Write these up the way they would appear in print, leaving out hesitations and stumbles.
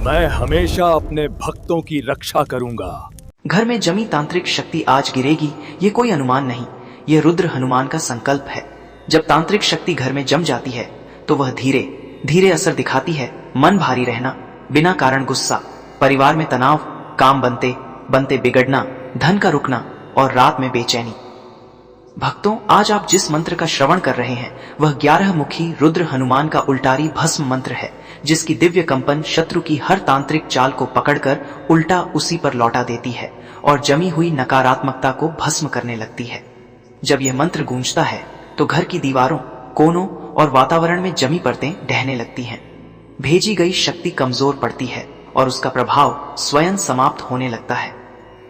मैं हमेशा अपने भक्तों की रक्षा करूंगा। घर में जमी तांत्रिक शक्ति आज गिरेगी, ये कोई अनुमान नहीं, ये रुद्र हनुमान का संकल्प है। जब तांत्रिक शक्ति घर में जम जाती है तो वह धीरे धीरे असर दिखाती है। मन भारी रहना, बिना कारण गुस्सा, परिवार में तनाव, काम बनते बनते बिगड़ना, धन का रुकना और रात में बेचैनी। भक्तों, आज आप जिस मंत्र का श्रवण कर रहे हैं वह 11 मुखी रुद्र हनुमान का उल्टारी भस्म मंत्र है, जिसकी दिव्य कंपन शत्रु की हर तांत्रिक चाल को पकड़कर उल्टा उसी पर लौटा देती है और जमी हुई नकारात्मकता को भस्म करने लगती है। जब यह मंत्र गूंजता है तो घर की दीवारों, कोनों और वातावरण में जमी परतें ढहने लगती हैं। भेजी गई शक्ति कमजोर पड़ती है और उसका प्रभाव स्वयं समाप्त होने लगता है।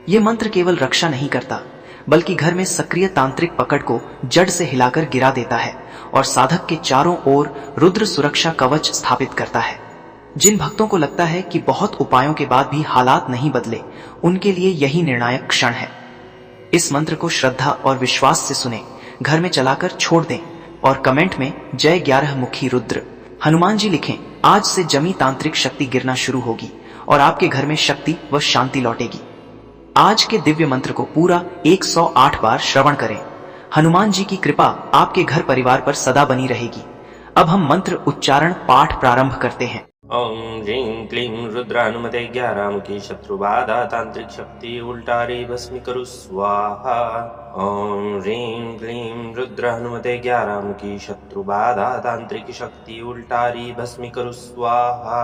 यह मंत्र केवल रक्षा नहीं करता, बल्कि घर में सक्रिय तांत्रिक पकड़ को जड़ से हिलाकर गिरा देता है और साधक के चारों ओर रुद्र सुरक्षा कवच स्थापित करता है। जिन भक्तों को लगता है कि बहुत उपायों के बाद भी हालात नहीं बदले, उनके लिए यही निर्णायक क्षण है। इस मंत्र को श्रद्धा और विश्वास से सुने, घर में चलाकर छोड़ दें और कमेंट में जय 11 मुखी रुद्र हनुमान जी लिखें। आज से जमी तांत्रिक शक्ति गिरना शुरू होगी और आपके घर में शक्ति व शांति लौटेगी। आज के दिव्य मंत्र को पूरा 108 बार श्रवण करें। हनुमान जी की कृपा आपके घर परिवार पर सदा बनी रहेगी। अब हम मंत्र उच्चारण पाठ प्रारंभ करते हैं। ओम ह्रीं क्लीं रुद्रानुमते 11 मुखी शत्रु बाधा तांत्रिक शक्ति उल्टारी भस्मीकरु स्वाहा। ओम ह्रीं क्लीं रुद्रानुमते 11 मुखी शत्रु बाधा तांत्रिक शक्ति उल्टारी भस्मीकरु स्वाहा।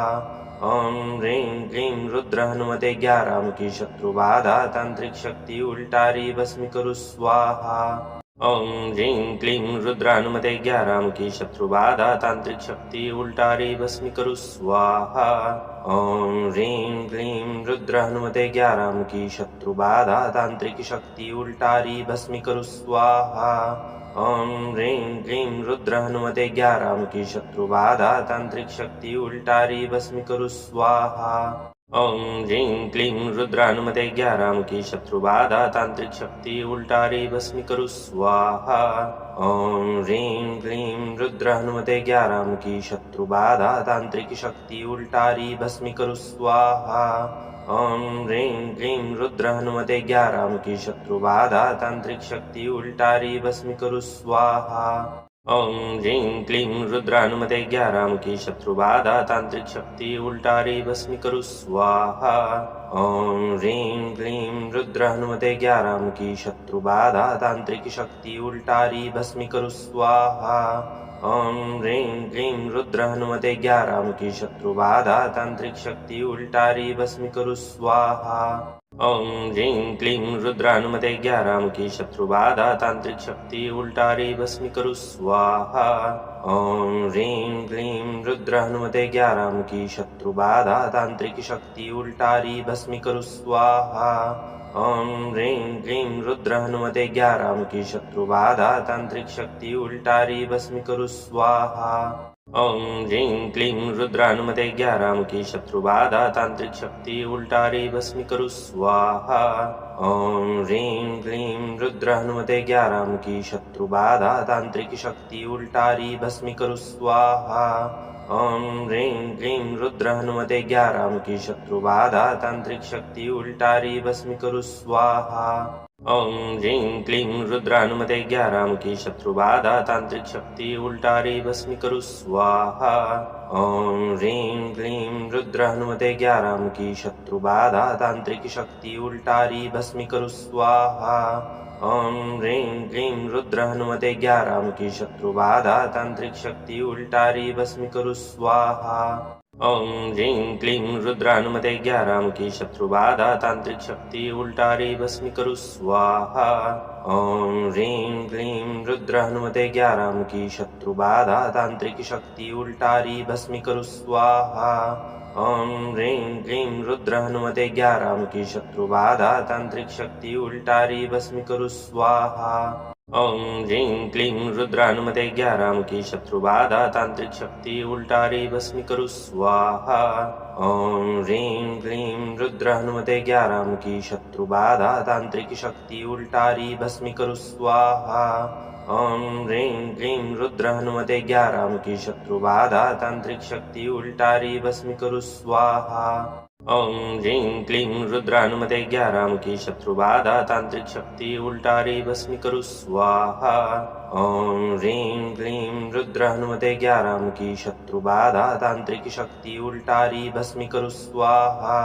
ओम ह्रीं क्लीं रुद्र हनुमते 11 मुखी शत्रु बाधा तांत्रिक शक्ति उल्टारी भस्मीकरु स्वाहा। ओम ह्रीं क्लीं रुद्र हनुमते 11 मुखी शत्रु बाधा तांत्रिक शक्ति उल्टारी भस्मीकरु स्वाहा। ओम ह्रीं क्लीं रुद्र हनुमते 11 मुखी शत्रु बाधा तांत्रिक शक्ति उल्टारी भस्मीकरु स्वाहा। ओम ह्रीं क्लीं रुद्र हनुमते 11 मुखी शत्रु बाधा तांत्रिक शक्ति उल्टारी भस्मीकरु स्वाहा। ओम ह्रीं क्लीं रुद्र हनुमते 11 मुखी शत्रु बाधा तांत्रिक शक्ति उल्टारी भस्मीकरु स्वाहा। ओम ह्रीं क्लीं रुद्र हनुमते 11 मुखी शत्रु बाधा तांत्रिक शक्ति उल्टारी भस्मीकरु स्वाहा। ओम ह्रीं क्लीं रुद्र हनुमते 11 मुखी शत्रु बाधा तांत्रिक शक्ति उल्टारी भस्मीकरु स्वाहा। ओम ह्रीं क्लीं रुद्र हनुमते 11 मुखी शत्रु बाधा तांत्रिक शक्ति उल्टारी भस्मीकरु स्वाहा। ओम ह्रीं क्लीं रुद्र हनुमते 11 मुखी शत्रु बाधा तांत्रिक शक्ति उल्टारी भस्मीकरु स्वाहा। ओम ह्रीं क्लीं रुद्र हनुमते 11 मुखी शत्रु बाधा तांत्रिक शक्ति उल्टारी भस्मीकरु स्वाहा। ओम ह्रीं क्लीं रुद्र हनुमते 11 मुखी शत्रु बाधा तांत्रिक शक्ति उल्टारी भस्मीकरु स्वाहा। ओम ह्रीं क्लीं रुद्र हनुमते 11 मुखी शत्रु बाधा तांत्रिक शक्ति उल्टारी भस्मीकरु स्वाहा। ओम ह्रीं क्लीं रुद्र हनुमते 11 मुखी शत्रु बाधा तांत्रिक शक्ति उल्टारी भस्मीकरु स्वाहा। ओम ह्रीं क्लीं रुद्र हनुमते 11 मुखी शत्रु बाधा तांत्रिक शक्ति उल्टारी भस्मीकरु स्वाहा। ओम ह्रीं क्लीं रुद्र हनुमते 11 मुखी शत्रु बाधा तांत्रिक शक्ति उल्टारी भस्मीकरु स्वाहा। ओम ह्रीं क्लीं रुद्र हनुमते 11 मुखी शत्रु बाधा तांत्रिक शक्ति उल्टारी भस्मीकरु स्वाहा। ओम ह्रीं क्लीं रुद्र हनुमते 11 मुखी शत्रु बाधा तांत्रिक शक्ति उल्टारी भस्मीकरु स्वाहा। ओम ह्रीं क्लीं रुद्र हनुमते 11 मुखी शत्रु बाधा तांत्रिक शक्ति उल्टारी भस्मीकरु स्वाहा। ओम ह्रीं क्लीं रुद्र हनुमते 11 मुखी शत्रु बाधा तांत्रिक शक्ति उल्टारी भस्मीकरु स्वाहा। ओम ह्रीं क्लीं रुद्र हनुमते 11 मुखी शत्रु बाधा तांत्रिक शक्ति उल्टारी भस्मीकरु स्वाहा। ओम ह्रीं क्लीं रुद्र हनुमते 11 मुखी शत्रु बाधा तांत्रिक शक्ति उल्टारी भस्मीकरु स्वाहा। ओम ह्रीं क्लीं रुद्र हनुमते 11 मुखी शत्रु बाधा तांत्रिक शक्ति उल्टारी भस्मीकरु स्वाहा। ओम ह्रीं क्लीं रुद्र हनुमते 11 मुखी शत्रु बाधा तांत्रिक शक्ति उल्टारी भस्मीकरु स्वाहा। ओम ह्रीं क्लीं रुद्र हनुमते 11 मुखी शत्रु बाधा तांत्रिक शक्ति उल्टारी भस्मीकरु स्वाहा। ओम ह्रीं क्लीं रुद्र हनुमते 11 की शत्रु बाधा तांत्रिक शक्ति उल्टारी भस्मी करू स्वाहा। ओम ह्रीं क्लीं रुद्र हनुमते 11 की शत्रु बाधा तांत्रिक शक्ति उल्टारी भस्मी करू स्वाहा। ओम ह्रीं क्लीं रुद्र हनुमते 11 की शत्रु बाधा तांत्रिक शक्ति उल्टारी भस्मी करू स्वाहा।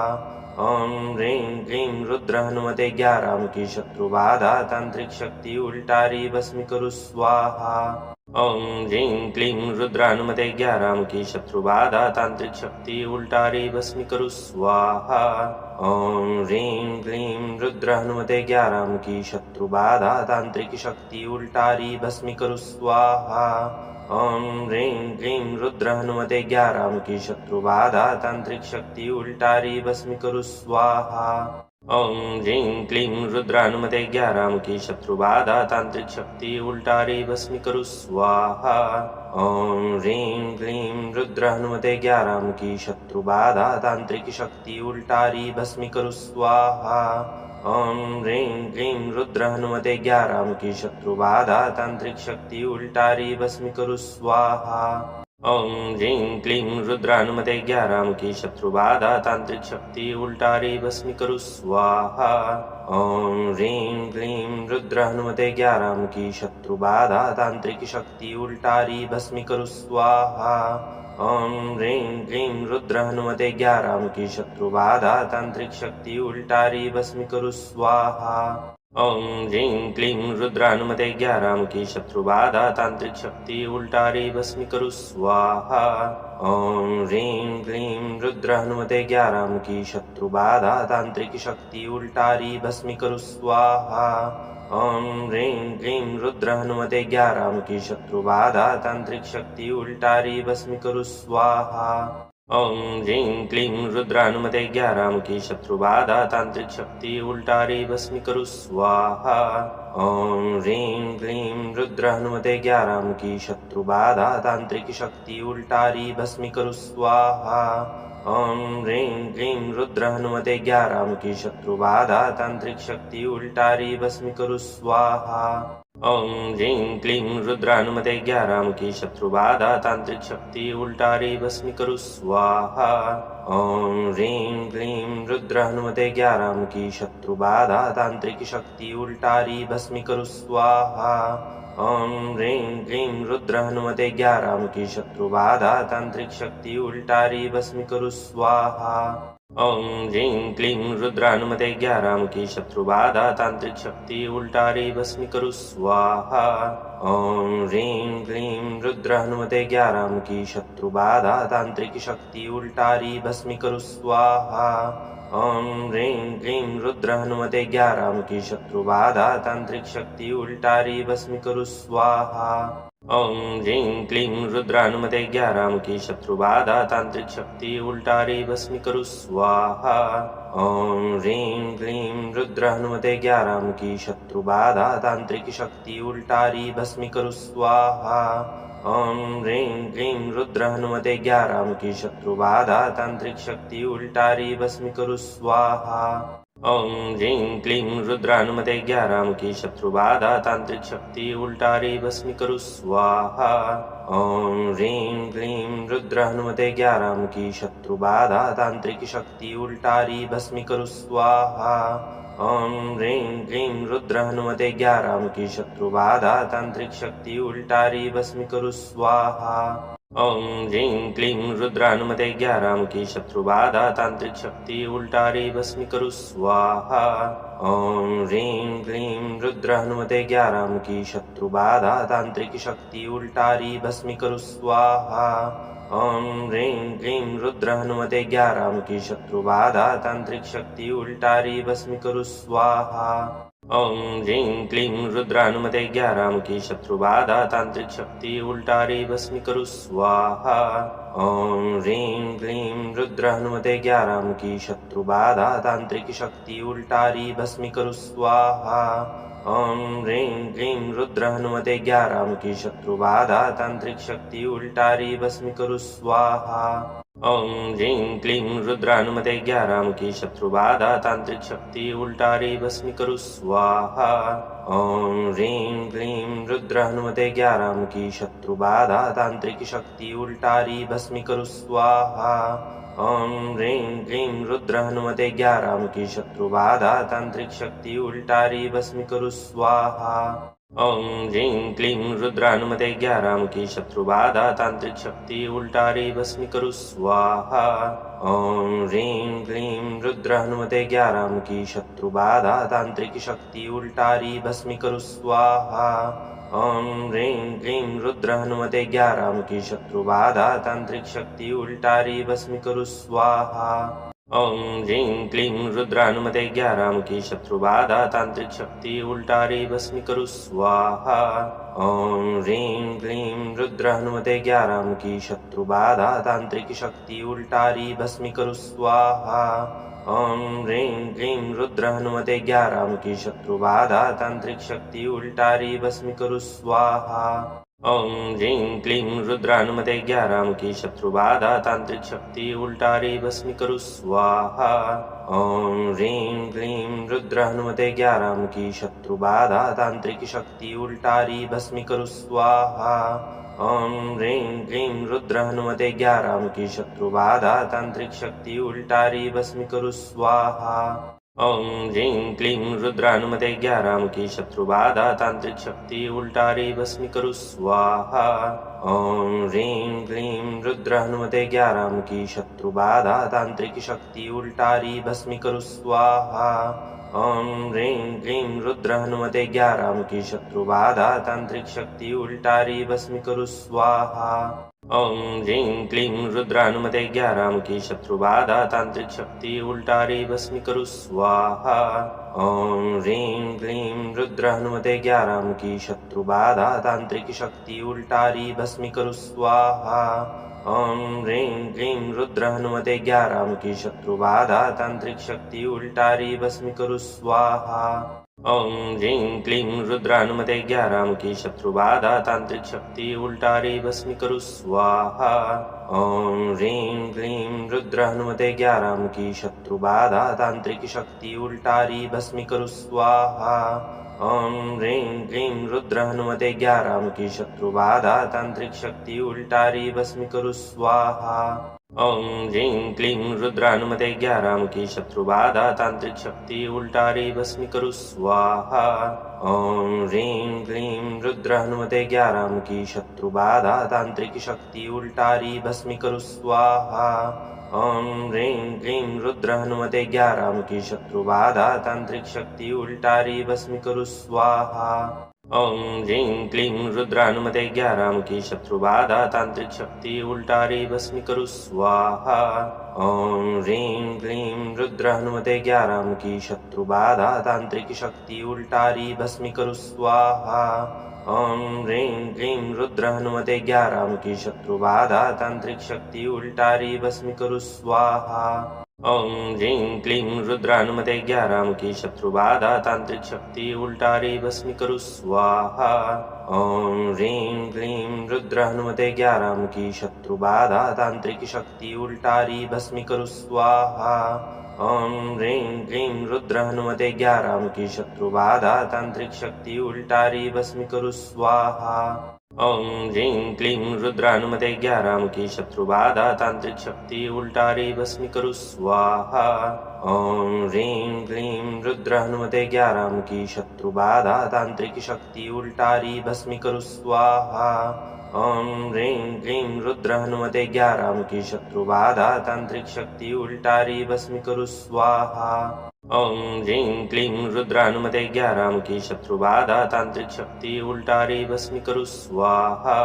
ओम ह्रीं क्लीं रुद्र हनुमते 11 की शत्रु बाधा तांत्रिक शक्ति उल्टारी भस्मी करू स्वाहा। ओम ह्रीं क्लीं रुद्र हनुमते 11 की शत्रु बाधा तांत्रिक शक्ति उल्टारी भस्मी करू स्वाहा। ओम ह्रीं क्लीं रुद्र हनुमते 11 की शत्रु बाधा तांत्रिक शक्ति उल्टारी भस्मी करू स्वाहा। ओम ह्रीं क्लीं रुद्र हनुमते 11 की शत्रु बाधा तांत्रिक शक्ति उल्टारी भस्मी करू स्वाहा। ओम ह्रीं क्लीं रुद्र हनुमते 11 की शत्रु बाधा तांत्रिक शक्ति उल्टारी भस्मी करू स्वाहा। ओम ह्रीं क्लीं रुद्र हनुमते 11 की शत्रु बाधा तांत्रिक शक्ति उल्टारी भस्मी करू स्वाहा। ओम ह्रीं क्लीं रुद्र हनुमते 11 की शत्रु बाधा तांत्रिक शक्ति उल्टारी भस्मी करू स्वाहा। ओम ह्रीं क्लीं रुद्र हनुमते 11 की शत्रु बाधा तांत्रिक शक्ति उल्टारी भस्मी करू स्वाहा। ओम ह्रीं क्लीं रुद्र हनुमते 11 की शत्रु बाधा तांत्रिक शक्ति उल्टारी भस्मी करू स्वाहा। ओम ह्रीं क्लीं रुद्र हनुमते 11 की शत्रु बाधा तांत्रिक शक्ति उल्टारी भस्मी करू स्वाहा। ओम ह्रीं क्लीं रुद्र हनुमते 11 की शत्रु बाधा तांत्रिक शक्ति उल्टारी भस्मी करू स्वाहा। ओम ह्रीं क्लीं रुद्र हनुमते 11 की शत्रु बाधा तांत्रिक शक्ति उल्टारी भस्मी करू स्वाहा। ओम ह्रीं क्लीं रुद्र हनुमते 11 की शत्रु बाधा तांत्रिक शक्ति उल्टारी भस्मी करू स्वाहा। ओम ह्रीं क्लीं रुद्र हनुमते 11 की शत्रु बाधा तांत्रिक शक्ति उल्टारी भस्मी करू स्वाहा। ओम ह्रीं क्लीं रुद्र हनुमते 11 की शत्रु बाधा तांत्रिक शक्ति उल्टारी भस्मी करू स्वाहा। ओम ह्रीं क्लीं रुद्र हनुमते 11 की शत्रु बाधा तांत्रिक शक्ति उल्टारी भस्मी करू स्वाहा। ओम ह्रीं क्लीं रुद्र हनुमते 11 की शत्रु बाधा तांत्रिक शक्ति उल्टारी भस्मी करू स्वाहा। ओम ह्रीं क्लीं रुद्र हनुमते 11 की शत्रु बाधा तांत्रिक शक्ति उल्टारी भस्मी करू स्वाहा। ओम ह्रीं क्लीं रुद्र हनुमते 11 की शत्रु बाधा तांत्रिक शक्ति उल्टारी भस्मी करू स्वाहा। ओम ह्रीं क्लीं रुद्र हनुमते 11 की शत्रु बाधा तांत्रिक शक्ति उल्टारी भस्मी करू स्वाहा। ओम ह्रीं क्लीं रुद्र हनुमते 11 की शत्रु बाधा तांत्रिक शक्ति उल्टारी भस्मी करू स्वाहा। ओम ह्रीं क्लीं रुद्र हनुमते 11 की शत्रु बाधा तांत्रिक शक्ति उल्टारी भस्मी करू स्वाहा। ओम ह्रीं क्लीं रुद्र हनुमते 11 की शत्रु बाधा तांत्रिक शक्ति उल्टारी भस्मी करू स्वाहा। ओम ह्रीं क्लीं रुद्र हनुमते 11 की शत्रु बाधा तांत्रिक शक्ति उल्टारी भस्मी करू स्वाहा। ओम ह्रीं क्लीं रुद्र हनुमते 11 की शत्रु बाधा तांत्रिक शक्ति उल्टारी भस्मी करू स्वाहा। ओम ह्रीं क्लीं रुद्र हनुमते 11 की शत्रु बाधा तांत्रिक शक्ति उल्टारी भस्मी करू स्वाहा। ओम ह्रीं क्लीं रुद्र हनुमते 11 की शत्रु बाधा तांत्रिक शक्ति उल्टारी भस्मी करू स्वाहा। ओम ह्रीं क्लीं रुद्र हनुमते 11 की शत्रु बाधा तांत्रिक शक्ति उल्टारी भस्मी करू स्वाहा। ओम ह्रीं क्लीं रुद्र हनुमते 11 की शत्रु बाधा तांत्रिक शक्ति उल्टारी भस्मी करू स्वाहा। ओम ह्रीं क्लीं रुद्र हनुमते 11 की शत्रु बाधा तांत्रिक शक्ति उल्टारी भस्मी करू स्वाहा। ओम ह्रीं क्लीं रुद्र हनुमते 11 की शत्रु बाधा तांत्रिक शक्ति उल्टारी भस्मी करू स्वाहा। ओम ह्रीं क्लीं रुद्र हनुमते 11 की शत्रु बाधा तांत्रिक शक्ति उल्टारी भस्मी करू स्वाहा। ओम ह्रीं क्लीं रुद्र हनुमते 11 की शत्रु बाधा तांत्रिक शक्ति उल्टारी भस्मी करू स्वाहा। ओम ह्रीं क्लीं रुद्र हनुमते 11 की शत्रु बाधा तांत्रिक शक्ति उल्टारी भस्मी करू स्वाहा। ओम ह्रीं क्लीं रुद्रानुमते 11 मुखी शत्रुबाधा तांत्रिक शक्ति उल्टारी भस्मी करू स्वाहा। ओम ह्रीं क्लीं रुद्रानुमते 11 मुखी शत्रुबाधा तांत्रिक शक्ति उल्टारी भस्मी करू स्वाहा। ओम ह्रीं क्लीं रुद्रानुमते 11 मुखी शत्रुबाधा तांत्रिक शक्ति उल्टारी भस्मी करू स्वाहा। ओम ह्रीं क्लीं रुद्रानुमते 11 मुखी शत्रुबाधा तांत्रिक शक्ति उल्टारी भस्मी करू स्वाहा। ओम ह्रीं क्लीं रुद्रानुमते 11 मुखी शत्रुबाधा तांत्रिक शक्ति उल्टारी भस्मी करू स्वाहा। ओम ह्रीं क्लीं रुद्रानुमते 11 मुखी शत्रुबाधा तांत्रिक शक्ति उल्टारी भस्मी करू स्वाहा। ओम ह्रीं क्लीं रुद्रानुमते 11 मुखी शत्रुबाधा तांत्रिक शक्ति उल्टारी भस्मी करू स्वाहा। ओम ह्रीं क्लीं रुद्रानुमते 11 मुखी शत्रुबाधा तांत्रिक शक्ति उल्टारी भस्मी करू स्वाहा। ओम ह्रीं क्लीं रुद्रानुमते 11 मुखी शत्रुबाधा तांत्रिक शक्ति उल्टारी भस्मी करू स्वाहा। ओम ह्रीं क्लीं रुद्रानुमते 11 मुखी शत्रुबाधा तांत्रिक शक्ति उल्टारी भस्मी करू स्वाहा। ओम ह्रीं क्लीं रुद्रानुमते 11 मुखी शत्रुबाधा तांत्रिक शक्ति उल्टारी भस्मी करू स्वाहा। ओम ह्रीं क्लीं रुद्रानुमते 11 मुखी शत्रुबाधा तांत्रिक शक्ति उल्टारी भस्मी करू स्वाहा। ओम ह्रीं क्लीं रुद्रानुमते 11 मुखी शत्रुबाधा तांत्रिक शक्ति उल्टारी भस्मी करू स्वाहा। ओम ह्रीं क्लीं रुद्रानुमते 11 मुखी शत्रुबाधा तांत्रिक शक्ति उल्टारी भस्मी करू स्वाहा। ओम ह्रीं क्लीं रुद्रानुमते 11 मुखी शत्रुबाधा तांत्रिक शक्ति उल्टारी भस्मी करू स्वाहा। ओम ह्रीं क्लीं रुद्रानुमते 11 मुखी शत्रुबाधा तांत्रिक शक्ति उल्टारी भस्मी करू स्वाहा। ओम ह्रीं क्लीं रुद्रानुमते 11 मुखी शत्रुबाधा तांत्रिक शक्ति उल्टारी भस्मी करू स्वाहा। ओम ह्रीं क्लीं रुद्रानुमते 11 मुखी शत्रुबाधा तांत्रिक शक्ति उल्टारी भस्मी करू स्वाहा। ओम ह्रीं क्लीं रुद्रानुमते 11 मुखी शत्रुबाधा तांत्रिक शक्ति उल्टारी भस्मी करू स्वाहा। ओम ह्रीं क्लीं रुद्रानुमते 11 मुखी शत्रुबाधा तांत्रिक शक्ति उल्टारी भस्मी करू स्वाहा। ओम ह्रीं क्लीं रुद्रानुमते 11 मुखी शत्रुबाधा तांत्रिक शक्ति उल्टारी भस्मी करू स्वाहा। ओम ह्रीं क्लीं रुद्रानुमते 11 मुखी शत्रुबाधा तांत्रिक शक्ति उल्टारी भस्मी करू स्वाहा। ओम ह्रीं क्लीं रुद्रानुमते 11 मुखी शत्रुबाधा तांत्रिक शक्ति उल्टारी भस्मी करू स्वाहा। ओम ह्रीं क्लीं रुद्रानुमते 11 मुखी शत्रुबाधा तांत्रिक शक्ति उल्टारी भस्मी करू स्वाहा। ओम ह्रीं क्लीं रुद्रानुमते 11 मुखी शत्रुबाधा तांत्रिक शक्ति उल्टारी भस्मी करू स्वाहा। ओम ह्रीं क्लीं रुद्रानुमते 11 मुखी शत्रुबाधा तांत्रिक शक्ति उल्टारी भस्मी करू स्वाहा। ओम ह्रीं क्लीं रुद्रानुमते 11 मुखी शत्रुबाधा तांत्रिक शक्ति उल्टारी भस्मी करू स्वाहा। ओम ह्रीं क्लीं रुद्रानुमते 11 मुखी शत्रुबाधा तांत्रिक शक्ति उल्टारी भस्मी करू स्वाहा। ओम ह्रीं क्लीं रुद्रानुमते 11 मुखी शत्रुबाधा तांत्रिक शक्ति उल्टारी भस्मी करू स्वाहा। ओम ह्रीं क्लीं रुद्रानुमते 11 मुखी शत्रुबाधा तांत्रिक शक्ति उल्टारी भस्मी करू स्वाहा। ओम ह्रीं क्लीं रुद्रानुमते 11 मुखी शत्रुबाधा तांत्रिक शक्ति उल्टारी भस्मी करू स्वाहा। ओम ह्रीं क्लीं रुद्रानुमते 11 मुखी शत्रुबाधा तांत्रिक शक्ति उल्टारी भस्मी करू स्वाहा। ओम ह्रीं क्लीं रुद्रानुमते 11 मुखी शत्रुबाधा तांत्रिक शक्ति उल्टारी भस्मी करू स्वाहा। ओम ह्रीं क्लीं रुद्रानुमते 11 मुखी शत्रुबाधा तांत्रिक शक्ति उल्टारी भस्मी करू स्वाहा।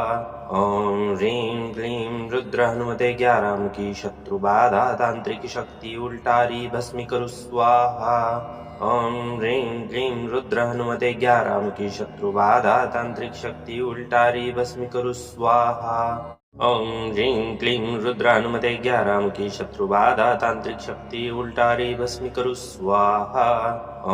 ओम ह्रीं क्लीं रुद्रानुमते 11 मुखी शत्रुबाधा तांत्रिक शक्ति उल्टारी भस्मी करू स्वाहा। ओम ह्रीं क्लीं रुद्रानुमते 11 मुखी शत्रुबाधा तांत्रिक शक्ति उल्टारी भस्मी करू स्वाहा। ओम ह्रीं क्लीं रुद्रानुमते 11 मुखी शत्रुबाधा तांत्रिक शक्ति उल्टारी भस्मी करू स्वाहा।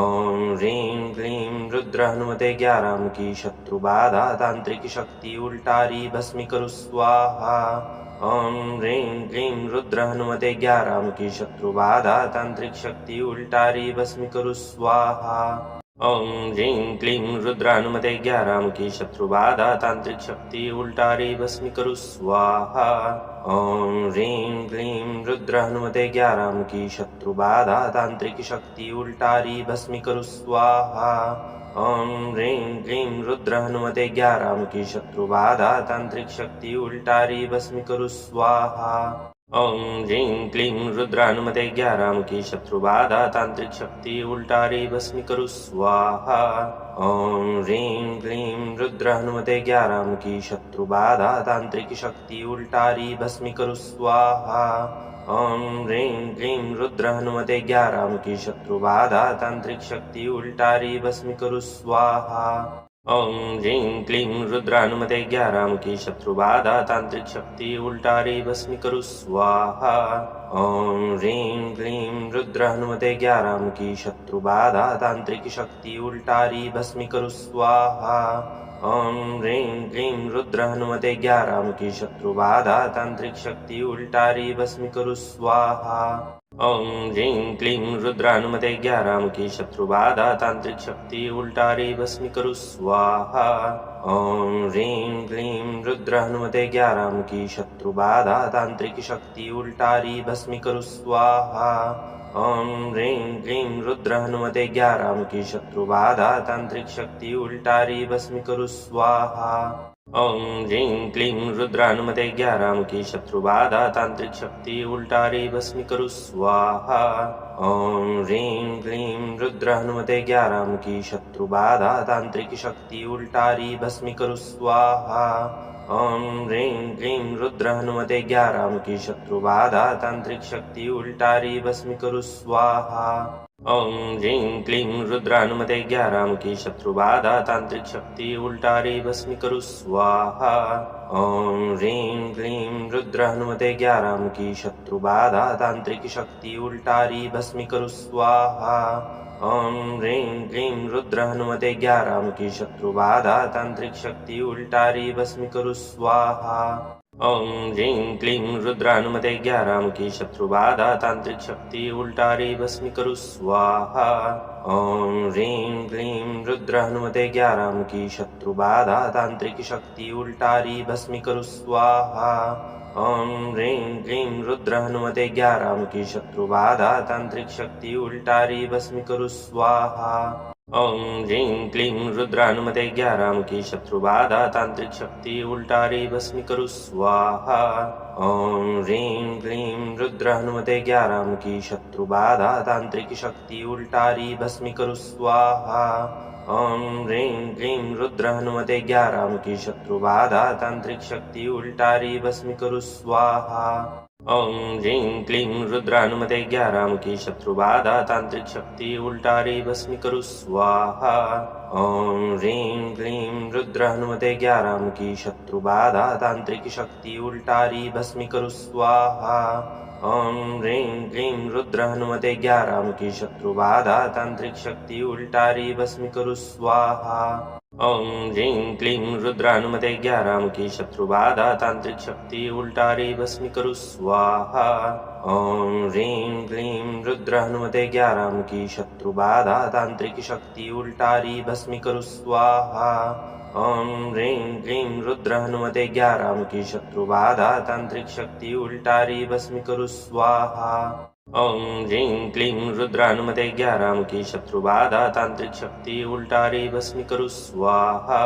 ओम ह्रीं क्लीं रुद्रानुमते 11 मुखी शत्रुबाधा तांत्रिक शक्ति उल्टारी भस्मी करू स्वाहा। ओम ह्रीं क्लीं रुद्र हनुमते ग्यारामुखी शत्रु बाधा तांत्रिक शक्ति उल्टारी भस्मी करू स्वाहा। ओम ह्रीं क्लीं रुद्र हनुमते ग्यारामुखी शत्रु बाधा तांत्रिक शक्ति उल्टारी भस्मी करू स्वाहा। ओम ह्रीं क्लीं रुद्र हनुमते ग्यारामुखी शत्रु बाधा तांत्रिक शक्ति उल्टारी भस्मी करू स्वाहा। ओम ह्रीं क्लीं रुद्र हनुमते ग्यारामुखी शत्रु बाधा तांत्रिक शक्ति उल्टारी भस्मी करू स्वाहा। ओम ह्रीं क्लीं रुद्र हनुमते ग्यारामुखी शत्रु बाधा तांत्रिक शक्ति उल्टारी भस्मी करू स्वाहा। ओम ह्रीं क्लीं रुद्र हनुमते ग्यारामुखी शत्रु बाधा तांत्रिक शक्ति उल्टारी भस्मी करू स्वाहा। ओम ह्रीं क्लीं रुद्र हनुमते ग्यारामुखी शत्रु बाधा तांत्रिक शक्ति उल्टारी भस्मी करू स्वाहा। ओम ह्रीं क्लीं रुद्र हनुमते ग्यारामुखी शत्रु बाधा तांत्रिक शक्ति उल्टारी भस्मी करू स्वाहा। ओम ह्रीं क्लीं रुद्र हनुमते ग्यारामुखी शत्रु बाधा तांत्रिक शक्ति उल्टारी भस्मी करू स्वाहा। ओम ह्रीं क्लीं रुद्र हनुमते ग्यारामुखी शत्रु बाधा तांत्रिक शक्ति उल्टारी भस्मी करू स्वाहा। ओम ह्रीं क्लीं रुद्र हनुमते ग्यारामुखी शत्रु बाधा तांत्रिक शक्ति उल्टारी भस्मी करू स्वाहा। ओम ह्रीं क्लीं रुद्र हनुमते ग्यारामुखी शत्रु बाधा तांत्रिक शक्ति उल्टारी भस्मी करू स्वाहा। ओम ह्रीं क्लीं रुद्र हनुमते ग्यारामुखी शत्रु बाधा तांत्रिक शक्ति उल्टारी भस्मी करू स्वाहा। ओम ह्रीं क्लीं रुद्र हनुमते ग्यारामुखी शत्रु बाधा तांत्रिक शक्ति उल्टारी भस्मी करू स्वाहा। ओम ह्रीं क्लीं रुद्र हनुमते ग्यारामुखी शत्रु बाधा तांत्रिक शक्ति उल्टारी भस्मी करू स्वाहा। ओम ह्रीं क्लीं रुद्र हनुमते ग्यारामुखी शत्रु बाधा तांत्रिक शक्ति उल्टारी भस्मी करू स्वाहा। ओम ह्रीं क्लीं रुद्र हनुमते ग्यारामुखी शत्रु बाधा तांत्रिक शक्ति उल्टारी भस्मी करू स्वाहा। ओम ह्रीं क्लीं रुद्र हनुमते ग्यारामुखी शत्रु बाधा तांत्रिक शक्ति उल्टारी भस्मी करू स्वाहा। ओम ह्रीं क्लीं रुद्र हनुमते ग्यारामुखी शत्रु बाधा तांत्रिक शक्ति उल्टारी भस्मी करू स्वाहा। ओम ह्रीं क्लीं रुद्र हनुमते ग्यारामुखी शत्रु बाधा तांत्रिक शक्ति उल्टारी भस्मी करू स्वाहा। ओम ह्रीं क्लीं रुद्र हनुमते ग्यारामुखी शत्रु बाधा तांत्रिक शक्ति उल्टारी भस्मी करू स्वाहा। ओम ह्रीं क्लीं रुद्र हनुमते ग्यारामुखी शत्रु बाधा तांत्रिक शक्ति उल्टारी भस्मी करू स्वाहा। ओम ह्रीं क्लीं रुद्र हनुमते ग्यारामुखी शत्रु बाधा तांत्रिक शक्ति उल्टारी भस्मी करू स्वाहा। ओम ह्रीं क्लीं रुद्र हनुमते ग्यारामुखी शत्रु बाधा तांत्रिक शक्ति उल्टारी भस्मी करू स्वाहा। ओम ह्रीं क्लीं रुद्र हनुमते ग्यारामुखी शत्रु बाधा तांत्रिक शक्ति उल्टारी भस्मी करू स्वाहा। ओम ह्रीं क्लीं रुद्र हनुमते ग्यारामुखी शत्रु बाधा तांत्रिक शक्ति उल्टारी भस्मी करू स्वाहा। ओम ह्रीं क्लीं रुद्र हनुमते ग्यारामुखी शत्रु बाधा तांत्रिक शक्ति उल्टारी भस्मी करू स्वाहा। ओम ह्रीं क्लीं रुद्र हनुमते ग्यारामुखी शत्रु बाधा तांत्रिक शक्ति उल्टारी भस्मी करू स्वाहा। ओम ह्रीं क्लीं रुद्र हनुमते ग्यारामुखी शत्रु बाधा तांत्रिक शक्ति उल्टारी भस्मी करू स्वाहा। ओम ह्रीं क्लीं रुद्र हनुमते ग्यारामुखी शत्रु बाधा तांत्रिक शक्ति उल्टारी भस्मी करू स्वाहा। ओम ह्रीं क्लीं रुद्र हनुमते ग्यारामुखी शत्रु बाधा तांत्रिक शक्ति उल्टारी भस्मी करू स्वाहा। ओम ह्रीं क्लीं रुद्र हनुमते ग्यारामुखी शत्रु बाधा तांत्रिक शक्ति उल्टारी भस्मी करू स्वाहा।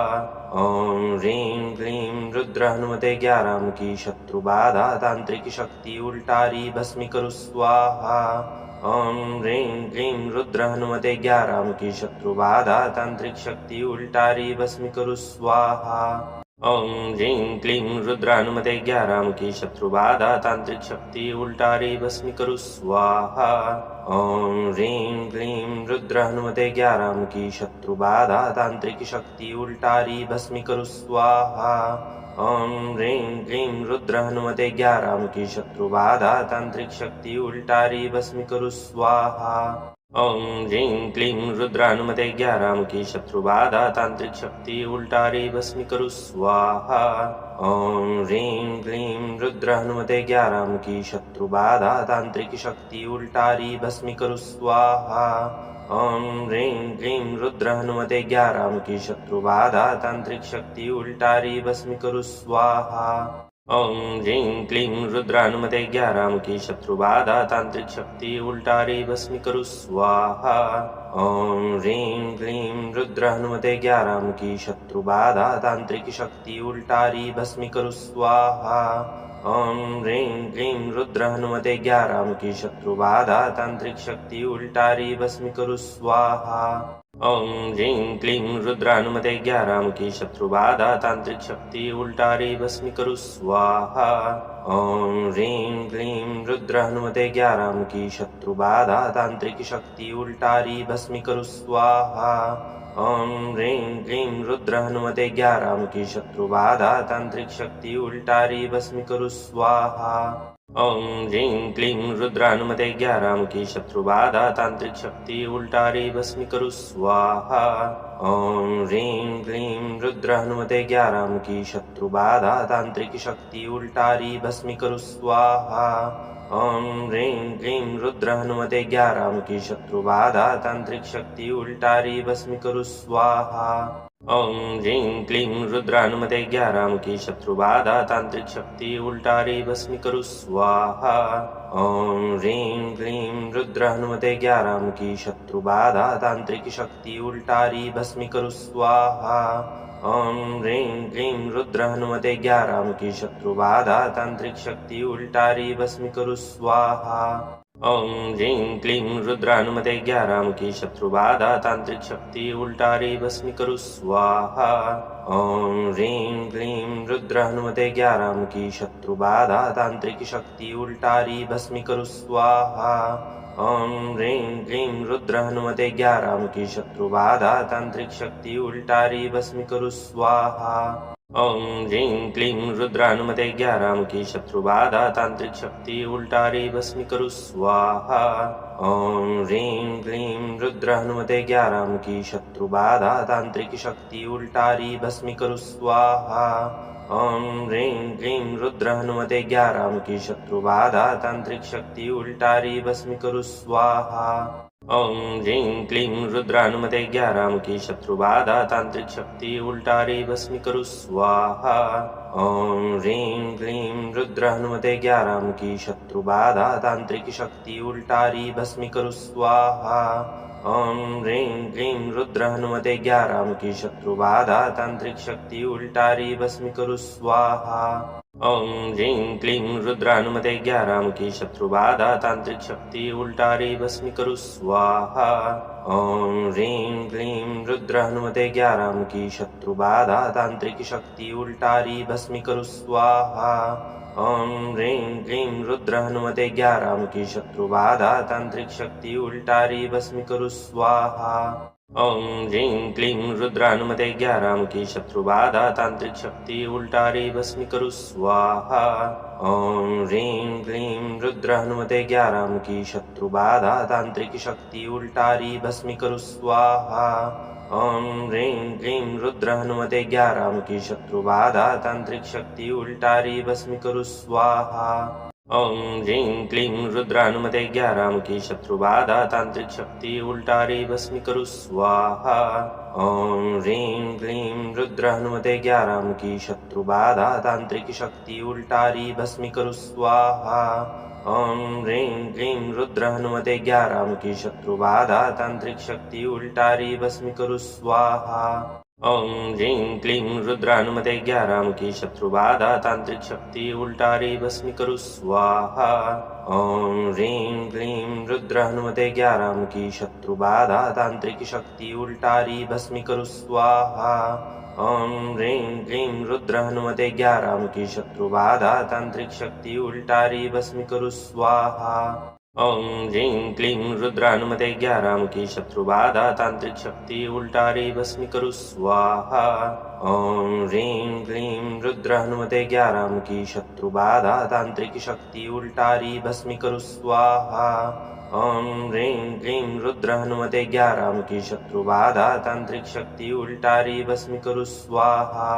ओम ह्रीं क्लीं रुद्र हनुमते ग्यारामुखी शत्रु बाधा तांत्रिक शक्ति उल्टारी भस्मी करू स्वाहा। ओम ह्रीं क्लीं रुद्र हनुमते ग्यारामुखी शत्रु बाधा तांत्रिक शक्ति उल्टारी भस्मी करू स्वाहा। ओम ह्रीं क्लीं रुद्र हनुमते ग्यारामुखी शत्रु बाधा तांत्रिक शक्ति उल्टारी भस्मी करू स्वाहा। ओम ह्रीं क्लीं रुद्र हनुमते ग्यारामुखी शत्रु बाधा तांत्रिक शक्ति उल्टारी भस्मी करू स्वाहा। ओम ह्रीं क्लीं रुद्र हनुमते ग्यारामुखी शत्रु बाधा तांत्रिक शक्ति उल्टारी भस्मी करू स्वाहा। ओम ह्रीं क्लीं रुद्रानुमते 11 मुखी शत्रुबाधा तांत्रिक शक्ति उल्टारी भस्मी करू स्वाहा। ओम ह्रीं क्लीं रुद्रानुमते 11 मुखी शत्रुबाधा तांत्रिक शक्ति उल्टारी भस्मी करू स्वाहा। ओम ह्रीं क्लीं रुद्र हनुमते 11 मुखी शत्रुबाधा तांत्रिक शक्ति उल्टारी भस्मी करू स्वाहा। ओम ह्रीं क्लीं रुद्र हनुमते 11 मुखी शत्रुबाधा तांत्रिक शक्ति उल्टारी भस्मी करू स्वाहा। ओम ह्रीं क्लीं रुद्र हनुमते 11 मुखी शत्रुबाधा तांत्रिक शक्ति उल्टारी भस्मी करू स्वाहा। ओम ह्रीं क्लीं रुद्र हनुमते 11 मुखी शत्रुबाधा तांत्रिक शक्ति उल्टारी भस्मी करू स्वाहा। ओम ह्रीं क्लीं रुद्र हनुमते 11 मुखी शत्रुबाधा तांत्रिक शक्ति उल्टारी भस्मी करू स्वाहा। ओम ह्रीं क्लीं रुद्र हनुमते 11 मुखी शत्रुबाधा तांत्रिक शक्ति उल्टारी भस्मी करू स्वाहा। ओम ह्रीं क्लीं रुद्र हनुमते 11 मुखी शत्रुबाधा तांत्रिक शक्ति उल्टारी भस्मी करू स्वाहा। ओम ह्रीं क्लीं रुद्र हनुमते 11 मुखी शत्रुबाधा तांत्रिक शक्ति उल्टारी भस्मी करू स्वाहा। ओम ह्रीं क्लीं रुद्र हनुमते 11 मुखी शत्रुबाधा तांत्रिक शक्ति उल्टारी भस्मी करू स्वाहा। ओम ह्रीं क्लीं रुद्र हनुमते 11 मुखी शत्रुबाधा तांत्रिक शक्ति उल्टारी भस्मी करू स्वाहा। ओम ह्रीं क्लीं रुद्र हनुमते 11 मुखी शत्रुबाधा तांत्रिक शक्ति उल्टारी भस्मी करू स्वाहा। ओम ह्रीं क्लीं रुद्र हनुमते 11 मुखी शत्रुबाधा तांत्रिक शक्ति उल्टारी भस्मी करू स्वाहा। ओम ह्रीं क्लीं रुद्र हनुमते 11 मुखी शत्रुबाधा तांत्रिक शक्ति उल्टारी भस्मी करू स्वाहा। ओम ह्रीं क्लीं रुद्र हनुमते 11 मुखी शत्रुबाधा तांत्रिक शक्ति उल्टारी भस्मी करू स्वाहा। ओम ह्रीं क्लीं रुद्र हनुमते 11 मुखी शत्रुबाधा तांत्रिक शक्ति उल्टारी भस्मी करू स्वाहा। ओम ह्रीं क्लीं रुद्र हनुमते 11 मुखी शत्रुबाधा तांत्रिक शक्ति उल्टारी भस्मी करू स्वाहा। ओम ह्रीं क्लीं रुद्र हनुमते 11 मुखी शत्रुबाधा तांत्रिक शक्ति उल्टारी भस्मी करू स्वाहा। ओम ह्रीं क्लीं रुद्र हनुमते 11 मुखी शत्रुबाधा तांत्रिक शक्ति उल्टारी भस्मी करू स्वाहा। ओम ह्रीं क्लीं रुद्र हनुमते 11 मुखी शत्रुबाधा तांत्रिक शक्ति उल्टारी भस्मी करू स्वाहा। ओम ह्रीं क्लीं रुद्र हनुमते 11 मुखी शत्रुबाधा तांत्रिक शक्ति उल्टारी भस्मी करू स्वाहा। ओम ह्रीं क्लीं रुद्र हनुमते 11 मुखी शत्रुबाधा तांत्रिक शक्ति उल्टारी भस्मी करू स्वाहा। ओम ह्रीं क्लीं रुद्र हनुमते 11 मुखी शत्रुबाधा तांत्रिक शक्ति उल्टारी भस्मी करू स्वाहा। ओम ह्रीं क्लीं रुद्र हनुमते 11 मुखी शत्रुबाधा तांत्रिक शक्ति उल्टारी भस्मी करू स्वाहा। ओम ह्रीं क्लीं रुद्र हनुमते 11 मुखी शत्रुबाधा तांत्रिक शक्ति उल्टारी भस्मी करू स्वाहा। ओम ह्रीं क्लीं रुद्र हनुमते 11 मुखी शत्रुबाधा तांत्रिक शक्ति उल्टारी भस्मी करू स्वाहा। ओम ह्रीं क्लीं रुद्र हनुमते 11 मुखी शत्रुबाधा तांत्रिक शक्ति उल्टारी भस्मी करू स्वाहा। ओम ह्रीं क्लीं रुद्र हनुमते 11 मुखी शत्रुबाधा तांत्रिक शक्ति उल्टारी भस्मी करू स्वाहा। ओम ह्रीं क्लीं रुद्र हनुमते 11 मुखी शत्रुबाधा तांत्रिक शक्ति उल्टारी भस्मी करू स्वाहा। ओम ह्रीं क्लीं रुद्र हनुमते 11 मुखी शत्रुबाधा तांत्रिक शक्ति उल्टारी भस्मी करू स्वाहा। ओम ह्रीं क्लीं रुद्र हनुमते 11 मुखी शत्रुबाधा तांत्रिक शक्ति उल्टारी भस्मी करू स्वाहा। ओम ह्रीं क्लीं रुद्र हनुमते 11 मुखी शत्रुबाधा तांत्रिक शक्ति उल्टारी भस्मी करू स्वाहा। ओम ह्रीं क्लीं रुद्र हनुमते 11 मुखी शत्रुबाधा तांत्रिक शक्ति उल्टारी भस्मी करू स्वाहा। ओम ह्रीं क्लीं रुद्र हनुमते 11 मुखी शत्रुबाधा तांत्रिक शक्ति उल्टारी भस्मी करू स्वाहा। ओम ह्रीं क्लीं रुद्र हनुमते 11 मुखी शत्रुबाधा तांत्रिक शक्ति उल्टारी भस्मी करू स्वाहा। ओम ह्रीं क्लीं रुद्रानुमते 11 मुखी शत्रुबाधा तांत्रिक शक्ति उल्टारी भस्मी करू स्वाहा। ओम ह्रीं क्लीं रुद्रानुमते 11 मुखी शत्रुबाधा तांत्रिक शक्ति उल्टारी भस्मी करू स्वाहा। ओम ह्रीं क्लीं रुद्रानुमते 11 मुखी शत्रुबाधा तांत्रिक शक्ति उल्टारी भस्मी करू स्वाहा।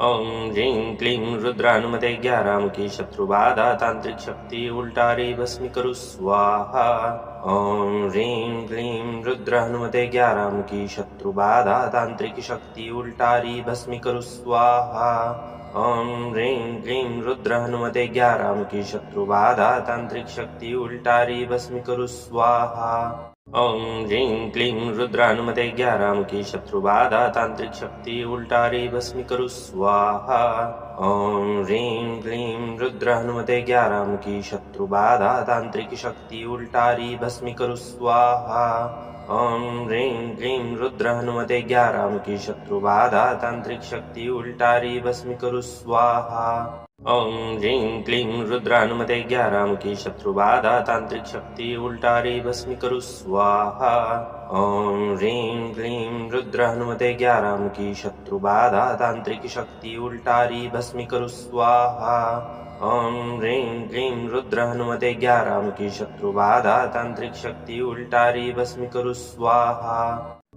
ओम ह्रीं क्लीं रुद्रानुमते 11 मुखी शत्रुबाधा तांत्रिक शक्ति उल्टारी भस्मी करू स्वाहा। ओम ह्रीं क्लीं रुद्रानुमते 11 मुखी शत्रुबाधा तांत्रिक शक्ति उल्टारी भस्मी करू स्वाहा। ओम ह्रीं क्लीं रुद्रानुमते 11 मुखी शत्रुबाधा तांत्रिक शक्ति उल्टारी भस्मी करू स्वाहा। ओम ह्रीं क्लीं रुद्रानुमते 11 मुखी शत्रुबाधा तांत्रिक शक्ति उल्टारी भस्मी करू स्वाहा। ओम ह्रीं क्लीं रुद्रानुमते 11 मुखी शत्रुबाधा तांत्रिक शक्ति उल्टारी भस्मी करू स्वाहा। ओम ह्रीं क्लीं रुद्रानुमते 11 मुखी शत्रुबाधा तांत्रिक शक्ति उल्टारी भस्मी करू स्वाहा। ओम ह्रीं क्लीं रुद्रानुमते 11 मुखी शत्रुबाधा तांत्रिक शक्ति उल्टारी भस्मी करू स्वाहा। ओम ह्रीं क्लीं रुद्रानुमते 11 मुखी शत्रुबाधा तांत्रिक शक्ति उल्टारी भस्मी करू स्वाहा। ओम ह्रीं क्लीं रुद्रानुमते 11 मुखी शत्रुबाधा तांत्रिक शक्ति उल्टारी भस्मी करू स्वाहा।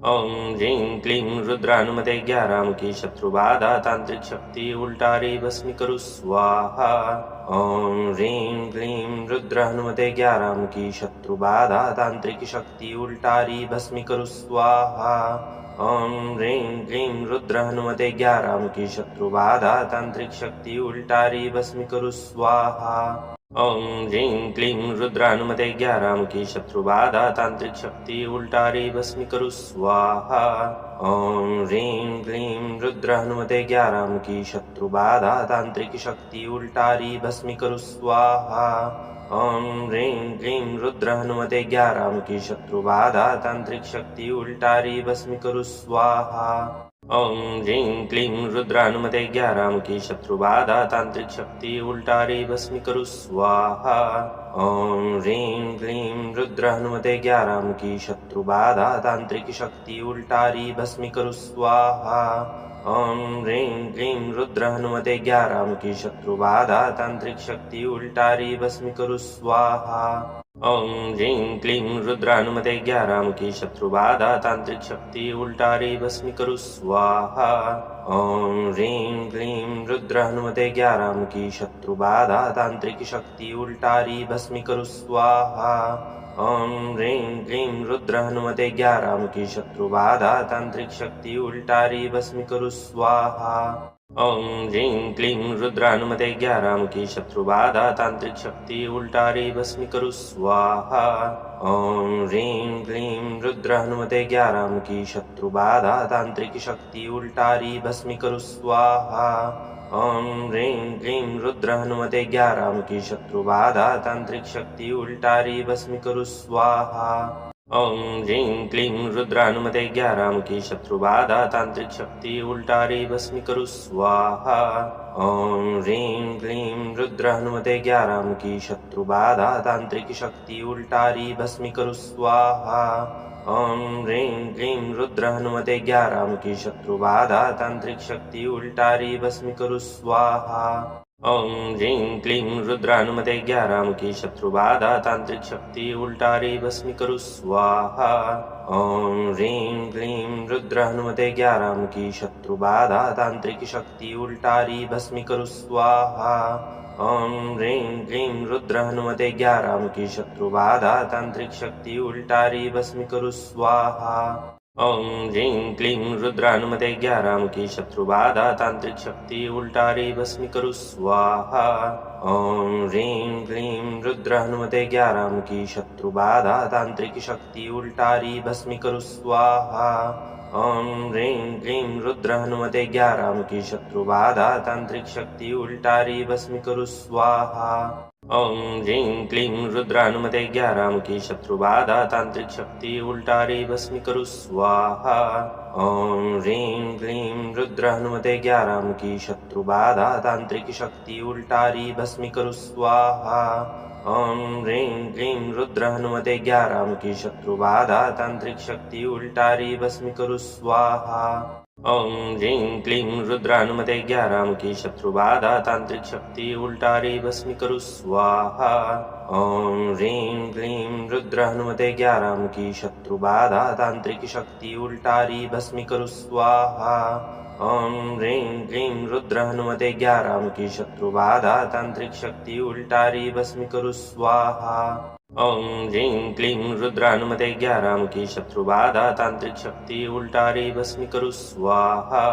ओम ह्रीं क्लीं रुद्रानुमते 11 मुखी शत्रुबाधा तांत्रिक शक्ति उल्टारी भस्मी करू स्वाहा। ओम ह्रीं क्लीं रुद्रानुमते 11 मुखी शत्रुबाधा तांत्रिक शक्ति उल्टारी भस्मी करू स्वाहा। ओम ह्रीं क्लीं रुद्रानुमते 11 मुखी शत्रुबाधा तांत्रिक शक्ति उल्टारी भस्मी करू स्वाहा। ओम ह्रीं क्लीं रुद्रानुमते 11 मुखी शत्रुबाधा तांत्रिक शक्ति उल्टारी भस्मी करू स्वाहा। ओम ह्रीं क्लीं रुद्रानुमते 11 मुखी शत्रुबाधा तांत्रिक शक्ति उल्टारी भस्मी करू स्वाहा। ओम ह्रीं क्लीं रुद्रानुमते 11 मुखी शत्रुबाधा तांत्रिक शक्ति उल्टारी भस्मी करू स्वाहा। ओम ह्रीं क्लीं रुद्रानुमते 11 मुखी शत्रुबाधा तांत्रिक शक्ति उल्टारी भस्मी करू स्वाहा। ओम ह्रीं क्लीं रुद्रानुमते 11 मुखी शत्रुबाधा तांत्रिक शक्ति उल्टारी भस्मी करू स्वाहा। ओम ह्रीं क्लीं रुद्रानुमते 11 मुखी शत्रुबाधा तांत्रिक शक्ति उल्टारी भस्मी करू स्वाहा। ओम ह्रीं क्लीं रुद्रानुमते 11 मुखी शत्रुबाधा तांत्रिक शक्ति उल्टारी भस्मी करू स्वाहा। ओम ह्रीं क्लीं रुद्रानुमते 11 मुखी शत्रुबाधा तांत्रिक शक्ति उल्टारी भस्मी करू स्वाहा। ओम ह्रीं क्लीं रुद्रानुमते 11 मुखी शत्रुबाधा तांत्रिक शक्ति उल्टारी भस्मी करू स्वाहा। ओम ह्रीं क्लीं रुद्रानुमते 11 मुखी शत्रुबाधा तांत्रिक शक्ति उल्टारी भस्मी करू स्वाहा। ओम ह्रीं क्लीं रुद्रानुमते 11 मुखी शत्रुबाधा तांत्रिक शक्ति उल्टारी भस्मी करू स्वाहा। ओम ह्रीं क्लीं रुद्रानुमते 11 मुखी शत्रुबाधा तांत्रिक शक्ति उल्टारी भस्मी करू स्वाहा। ओम ह्रीं क्लीं रुद्रानुमते 11 मुखी शत्रुबाधा तांत्रिक शक्ति उल्टारी भस्मी करू स्वाहा। ओम ह्रीं क्लीं रुद्रानुमते 11 मुखी शत्रुबाधा तांत्रिक शक्ति उल्टारी भस्मी करू स्वाहा। ओम ह्रीं क्लीं रुद्रानुमते 11 मुखी शत्रुबाधा तांत्रिक शक्ति उल्टारी भस्मी करू स्वाहा। ओम ह्रीं क्लीं रुद्रानुमते 11 मुखी शत्रुबाधा तांत्रिक शक्ति उल्टारी भस्मी करू स्वाहा। ओम ह्रीं क्लीं रुद्रानुमते 11 मुखी शत्रुबाधा तांत्रिक शक्ति उल्टारी भस्मी करू स्वाहा। ओम ह्रीं क्लीं रुद्रानुमते 11 मुखी शत्रुबाधा तांत्रिक शक्ति उल्टारी भस्मी करू स्वाहा। ओम ह्रीं क्लीं रुद्रानुमते 11 मुखी शत्रुबाधा तांत्रिक शक्ति उल्टारी भस्मी करू स्वाहा। ओम ह्रीं क्लीं रुद्रानुमते 11 मुखी शत्रुबाधा तांत्रिक शक्ति उल्टारी भस्मी करू स्वाहा। ओम ह्रीं क्लीं रुद्रानुमते 11 मुखी शत्रुबाधा तांत्रिक शक्ति उल्टारी भस्मी करू स्वाहा। ओम ह्रीं क्लीं रुद्रानुमते 11 मुखी शत्रुबाधा तांत्रिक शक्ति उल्टारी भस्मी करू स्वाहा। ओम ह्रीं क्लीं रुद्रानुमते 11 मुखी शत्रुबाधा तांत्रिक शक्ति उल्टारी भस्मी करू स्वाहा। ओम ह्रीं क्लीं रुद्रानुमते 11 मुखी शत्रुबाधा तांत्रिक शक्ति उल्टारी भस्मी करू स्वाहा। ओम ह्रीं क्लीं रुद्रानुमते 11 मुखी शत्रुबाधा तांत्रिक शक्ति उल्टारी भस्मी करू स्वाहा। ओम ह्रीं क्लीं रुद्रानुमते 11 मुखी शत्रुबाधा तांत्रिक शक्ति उल्टारी भस्मी करू स्वाहा। ओम ह्रीं क्लीं रुद्रानुमते 11 मुखी शत्रुबाधा तांत्रिक शक्ति उल्टारी भस्मी करू स्वाहा। ओम ह्रीं क्लीं रुद्रानुमते 11 मुखी शत्रुबाधा तांत्रिक शक्ति उल्टारी भस्मी करू स्वाहा।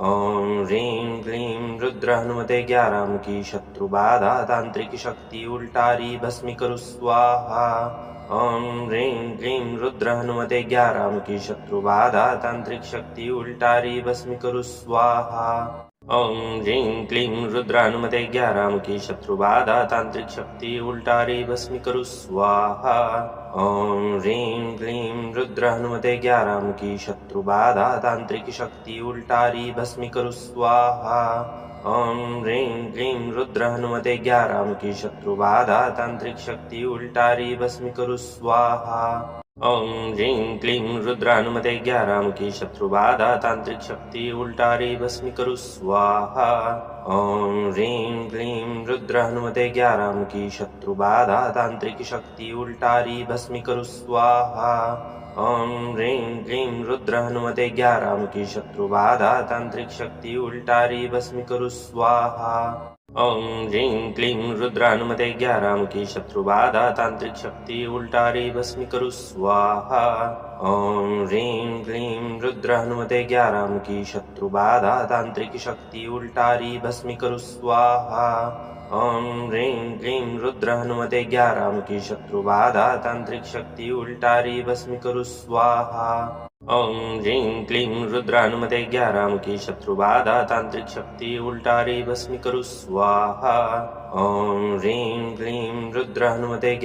ओम ह्रीं क्लीं रुद्रानुमते 11 मुखी शत्रुबाधा तांत्रिक शक्ति उल्टारी भस्मी करू स्वाहा। ओम ह्रीं क्लीं रुद्रानुमते 11 मुखी शत्रुबाधा तांत्रिक शक्ति उल्टारी भस्मी करू स्वाहा। ओम ह्रीं क्लीं रुद्रानुमते 11 मुखी शत्रुबाधा तांत्रिक शक्ति उल्टारी भस्मी करू स्वाहा। ओम ह्रीं क्लीं रुद्रानुमते 11 मुखी शत्रुबाधा तांत्रिक शक्ति उल्टारी भस्मी करू स्वाहा। ओम ह्रीं क्लीं रुद्रानुमते 11 मुखी शत्रुबाधा तांत्रिक शक्ति उल्टारी भस्मी करू स्वाहा। ओम ह्रीं क्लीं रुद्रानुमते 11 मुखी शत्रुबाधा तांत्रिक शक्ति उल्टारी भस्मी करू स्वाहा। ओम ह्रीं क्लीं रुद्रानुमते 11 मुखी शत्रुबाधा तांत्रिक शक्ति उल्टारी भस्मी करू स्वाहा। ओम ह्रीं क्लीं रुद्रानुमते 11 मुखी शत्रुबाधा तांत्रिक शक्ति उल्टारी भस्मी करू स्वाहा। ओम ह्रीं क्लीं रुद्रानुमते 11 मुखी शत्रुबाधा तांत्रिक शक्ति उल्टारी भस्मी करू स्वाहा। ओम ह्रीं क्लीं रुद्रानुमते 11 मुखी शत्रुबाधा तांत्रिक शक्ति उल्टारी भस्मी करू स्वाहा। ओम ह्रीं क्लीं रुद्रानुमते 11 मुखी शत्रुबाधा तांत्रिक शक्ति उल्टारी भस्मी करू स्वाहा। ओम ह्रीं क्लीं रुद्रानुमते 11 मुखी शत्रुबाधा तांत्रिक शक्ति उल्टारी भस्मी करू स्वाहा। ओम ह्रीं क्लीं रुद्रानुमते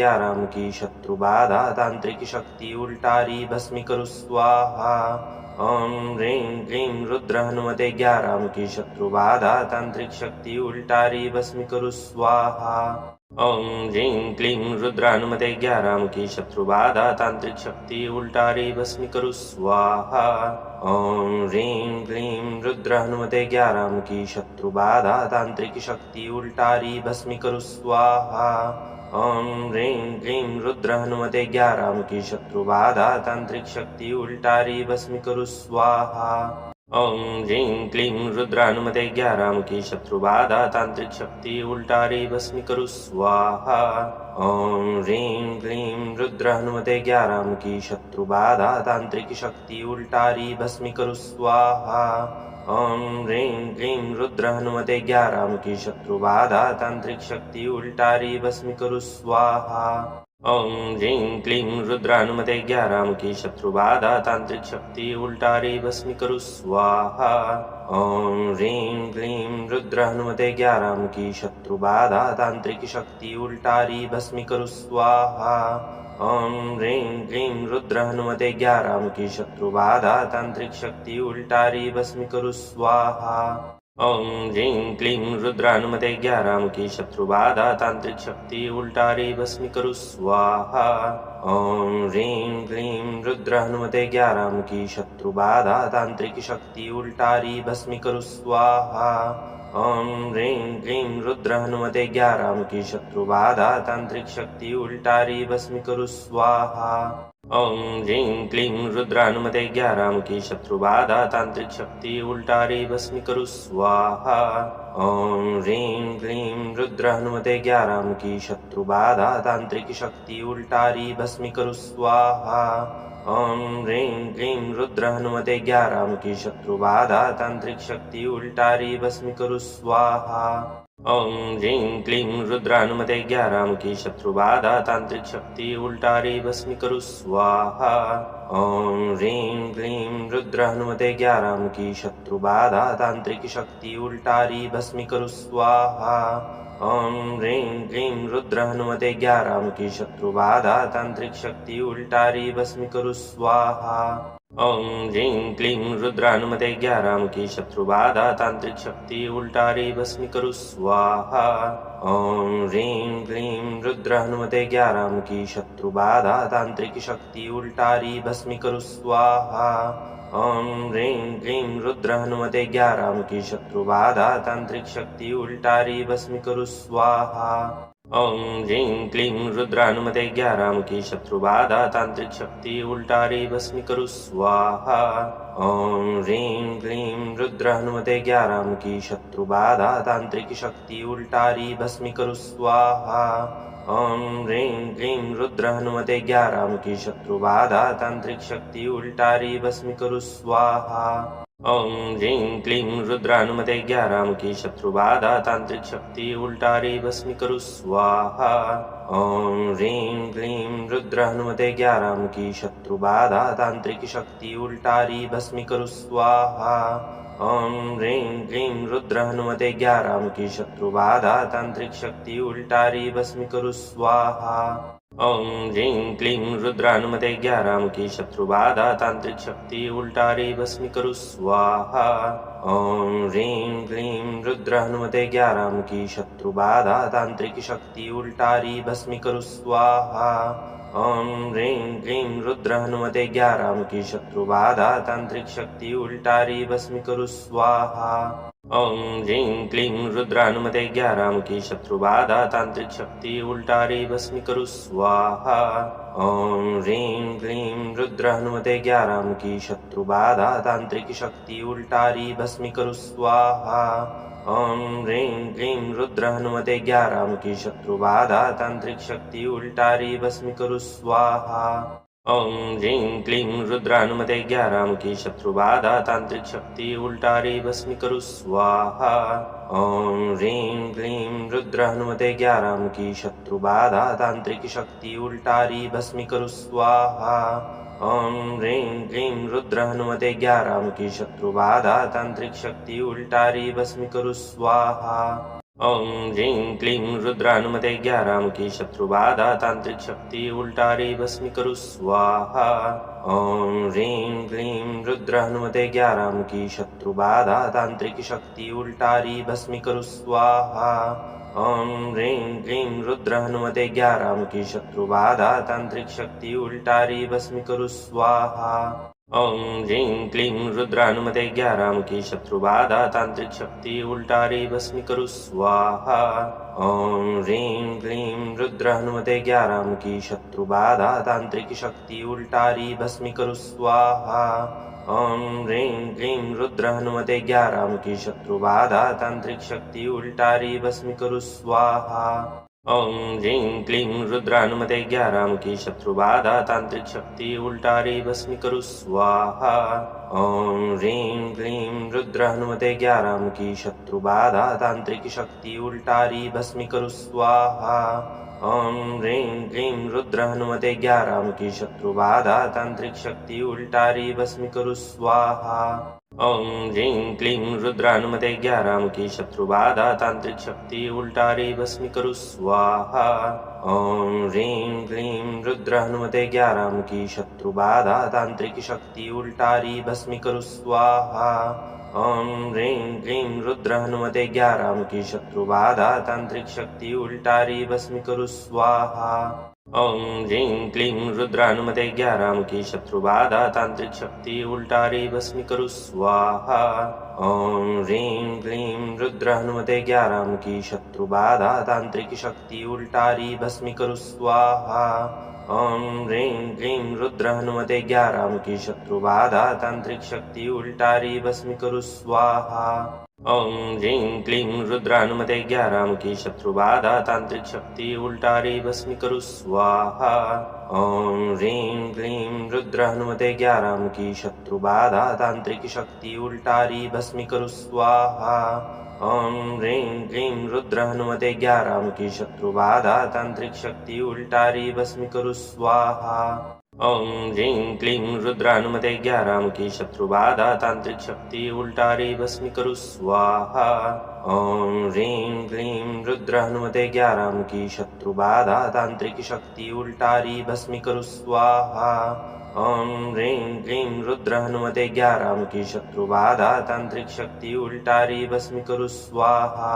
11 मुखी शत्रुबाधा तांत्रिक शक्ति उल्टारी भस्मी करू स्वाहा। ओम ह्रीं क्लीं रुद्रानुमते 11 मुखी शत्रुबाधा तांत्रिक शक्ति उल्टारी भस्मी करू स्वाहा। ओम ह्रीं क्लीं रुद्रानुमते 11 मुखी शत्रुबाधा तांत्रिक शक्ति उल्टारी भस्मी करू स्वाहा। ओम ह्रीं क्लीं रुद्रानुमते 11 मुखी शत्रुबाधा तांत्रिक शक्ति उल्टारी भस्मी करू स्वाहा। ओम ह्रीं क्लीं रुद्रानुमते 11 मुखी शत्रुबाधा तांत्रिक शक्ति उल्टारी भस्मी करू स्वाहा। ओम ह्रीं क्लीं रुद्रानुमते 11 मुखी शत्रुबाधा तांत्रिक शक्ति उल्टारी भस्मी करू स्वाहा। ओम ह्रीं क्लीं रुद्रानुमते 11 मुखी शत्रुबाधा तांत्रिक शक्ति उल्टारी भस्मी करू स्वाहा। ओम ह्रीं क्लीं रुद्रानुमते 11 मुखी शत्रुबाधा तांत्रिक शक्ति उल्टारी भस्मी करू स्वाहा। ओम ह्रीं क्लीं रुद्रानुमते 11 मुखी शत्रुबाधा तांत्रिक शक्ति उल्टारी भस्मी करू स्वाहा। ओम ह्रीं क्लीं रुद्रानुमते 11 मुखी शत्रुबाधा तांत्रिक शक्ति उल्टारी भस्मी करू स्वाहा। ओम ह्रीं क्लीं रुद्रानुमते 11 मुखी शत्रुबाधा तांत्रिक शक्ति उल्टारी भस्मी करू स्वाहा। ओम ह्रीं क्लीं रुद्रानुमते 11 मुखी शत्रुबाधा तांत्रिक शक्ति उल्टारी भस्मी करू स्वाहा। ओम ह्रीं क्लीं रुद्रानुमते 11 मुखी शत्रुबाधा तांत्रिक शक्ति उल्टारी भस्मी करू स्वाहा। ओम ह्रीं क्लीं रुद्रानुमते 11 मुखी शत्रुबाधा तांत्रिक शक्ति उल्टारी भस्मी करू स्वाहा। ओम ह्रीं क्लीं रुद्रानुमते 11 मुखी शत्रुबाधा तांत्रिक शक्ति उल्टारी भस्मी करू स्वाहा। ओम ह्रीं क्लीं रुद्रानुमते 11 मुखी शत्रुबाधा तांत्रिक शक्ति उल्टारी भस्मी करू स्वाहा। ओम ह्रीं क्लीं रुद्रानुमते 11 मुखी शत्रुबाधा तांत्रिक शक्ति उल्टारी भस्मी करू स्वाहा। ओम ह्रीं क्लीं रुद्रानुमते 11 मुखी शत्रुबाधा तांत्रिक शक्ति उल्टारी भस्मी करू स्वाहा। ओम ह्रीं क्लीं रुद्रानुमते 11 मुखी शत्रुबाधा तांत्रिक शक्ति उल्टारी भस्मी करू स्वाहा। ओम ह्रीं क्लीं रुद्र हनुमते ग्यारामुखी शत्रु बाधा तांत्रिक शक्ति उल्टारी भस्मी करू स्वाहा। ओम ह्रीं क्लीं रुद्र हनुमते ग्यारामुखी शत्रु बाधा तांत्रिक शक्ति उल्टारी भस्मी करू स्वाहा। ओम ह्रीं क्लीं रुद्र हनुमते ग्यारामुखी शत्रु बाधा तांत्रिक शक्ति उल्टारी भस्मी करू स्वाहा। ओम ह्रीं क्लीं रुद्र हनुमते ग्यारामुखी शत्रु बाधा तांत्रिक शक्ति उल्टारी भस्मी करू स्वाहा। ओम ह्रीं क्लीं रुद्र हनुमते ग्यारामुखी शत्रु बाधा तांत्रिक शक्ति उल्टारी भस्मी करू स्वाहा। ओम ह्रीं क्लीं रुद्र हनुमते ग्यारामुखी शत्रु बाधा तांत्रिक शक्ति उल्टारी भस्मी करू स्वाहा। ओम ह्रीं क्लीं रुद्र हनुमते ग्यारामुखी शत्रु बाधा तांत्रिक शक्ति उल्टारी भस्मी करू स्वाहा। ओम ह्रीं क्लीं रुद्र हनुमते ग्यारामुखी शत्रु बाधा तांत्रिक शक्ति उल्टारी भस्मी करू स्वाहा। ओम ह्रीं क्लीं रुद्र हनुमते ग्यारामुखी शत्रु बाधा तांत्रिक शक्ति उल्टारी भस्मी करू स्वाहा। ओम ह्रीं क्लीं रुद्र हनुमते ग्यारामुखी शत्रु बाधा तांत्रिक शक्ति उल्टारी भस्मी करू स्वाहा। ओम ह्रीं क्लीं रुद्र हनुमते ग्यारामुखी शत्रु बाधा तांत्रिक शक्ति उल्टारी भस्मी करू स्वाहा। ओम ह्रीं क्लीं रुद्र हनुमते ग्यारामुखी शत्रु बाधा तांत्रिक शक्ति उल्टारी भस्मी करू स्वाहा। ओम ह्रीं क्लीं रुद्र हनुमते ग्यारामुखी शत्रु बाधा तांत्रिक शक्ति उल्टारी भस्मी करू स्वाहा। ओम ह्रीं क्लीं रुद्र हनुमते ग्यारामुखी शत्रु बाधा तांत्रिक शक्ति उल्टारी भस्मी करू स्वाहा। ओम ह्रीं क्लीं रुद्र हनुमते ग्यारामुखी शत्रु बाधा तांत्रिक शक्ति उल्टारी भस्मी करू स्वाहा। ओम ह्रीं क्लीं रुद्र हनुमते ग्यारामुखी शत्रु बाधा तांत्रिक शक्ति उल्टारी भस्मी करू स्वाहा। ओम ह्रीं क्लीं रुद्र हनुमते ग्यारामुखी शत्रु बाधा तांत्रिक शक्ति उल्टारी भस्मी करू स्वाहा। ओम ह्रीं क्लीं रुद्र हनुमते ग्यारामुखी शत्रु बाधा तांत्रिक शक्ति उल्टारी भस्मी करू स्वाहा। ओम ह्रीं क्लीं रुद्र हनुमते ग्यारामुखी शत्रु बाधा तांत्रिक शक्ति उल्टारी भस्मी करू स्वाहा। ओम ह्रीं क्लीं रुद्र हनुमते ग्यारामुखी शत्रु बाधा तांत्रिक शक्ति उल्टारी भस्मी करू स्वाहा। ओम ह्रीं क्लीं रुद्र हनुमते ग्यारामुखी शत्रु बाधा तांत्रिक शक्ति उल्टारी भस्मी करू स्वाहा। ओम ह्रीं क्लीं रुद्र हनुमते ग्यारामुखी शत्रु बाधा तांत्रिक शक्ति उल्टारी भस्मी करू स्वाहा। ओम ह्रीं क्लीं रुद्र हनुमते ग्यारामुखी शत्रु बाधा तांत्रिक शक्ति उल्टारी भस्मी करू स्वाहा। ओम ह्रीं क्लीं रुद्र हनुमते ग्यारामुखी शत्रु बाधा तांत्रिक शक्ति उल्टारी भस्मी करू स्वाहा। ओम ह्रीं क्लीं रुद्र हनुमते ग्यारामुखी शत्रु बाधा तांत्रिक शक्ति उल्टारी भस्मी करू स्वाहा। ओम ह्रीं क्लीं रुद्र हनुमते ग्यारामुखी शत्रु बाधा तांत्रिक शक्ति उल्टारी भस्मी करू स्वाहा। ओम ह्रीं क्लीं रुद्र हनुमते ग्यारामुखी शत्रु बाधा तांत्रिक शक्ति उल्टारी भस्मी करू स्वाहा। ओम ह्रीं क्लीं रुद्र हनुमते ग्यारामुखी शत्रु बाधा तांत्रिक शक्ति उल्टारी भस्मी करू स्वाहा। ओम ह्रीं क्लीं रुद्र हनुमते ग्यारामुखी शत्रु बाधा तांत्रिक शक्ति उल्टारी भस्मी करू स्वाहा। ओम ह्रीं क्लीं रुद्र हनुमते ग्यारामुखी शत्रु बाधा तांत्रिक शक्ति उल्टारी भस्मी करू स्वाहा। ओम ह्रीं क्लीं रुद्र हनुमते ग्यारामुखी शत्रु बाधा तांत्रिक शक्ति उल्टारी भस्मी करू स्वाहा। ओम ह्रीं क्लीं रुद्र हनुमते ग्यारामुखी शत्रु बाधा तांत्रिक शक्ति उल्टारी भस्मी करू स्वाहा। ओम ह्रीं क्लीं रुद्र हनुमते ग्यारामुखी शत्रु बाधा तांत्रिक शक्ति उल्टारी भस्मी करू स्वाहा। ओम ह्रीं क्लीं रुद्र हनुमते ग्यारामुखी शत्रु बाधा तांत्रिक शक्ति उल्टारी भस्मी करू स्वाहा। ओम ह्रीं क्लीं रुद्र हनुमते ग्यारामुखी शत्रु बाधा तांत्रिक शक्ति उल्टारी भस्मी करू स्वाहा। ओम ह्रीं क्लीं रुद्र हनुमते ग्यारामुखी शत्रु बाधा तांत्रिक शक्ति उल्टारी भस्मी करू स्वाहा। ओम ह्रीं क्लीं रुद्र हनुमते ग्यारामुखी शत्रु बाधा तांत्रिक शक्ति उल्टारी भस्मी करू स्वाहा। ओम ह्रीं क्लीं रुद्रानुमते 11 मुखी शत्रुबाधा तांत्रिक शक्ति उल्टारी भस्मी करू स्वाहा। ओम ह्रीं क्लीं रुद्रानुमते 11 मुखी शत्रुबाधा तांत्रिक शक्ति उल्टारी भस्मी करू स्वाहा। ओम ह्रीं क्लीं रुद्र हनुमते 11 मुखी शत्रुबाधा तांत्रिक शक्ति उल्टारी भस्मी करू स्वाहा।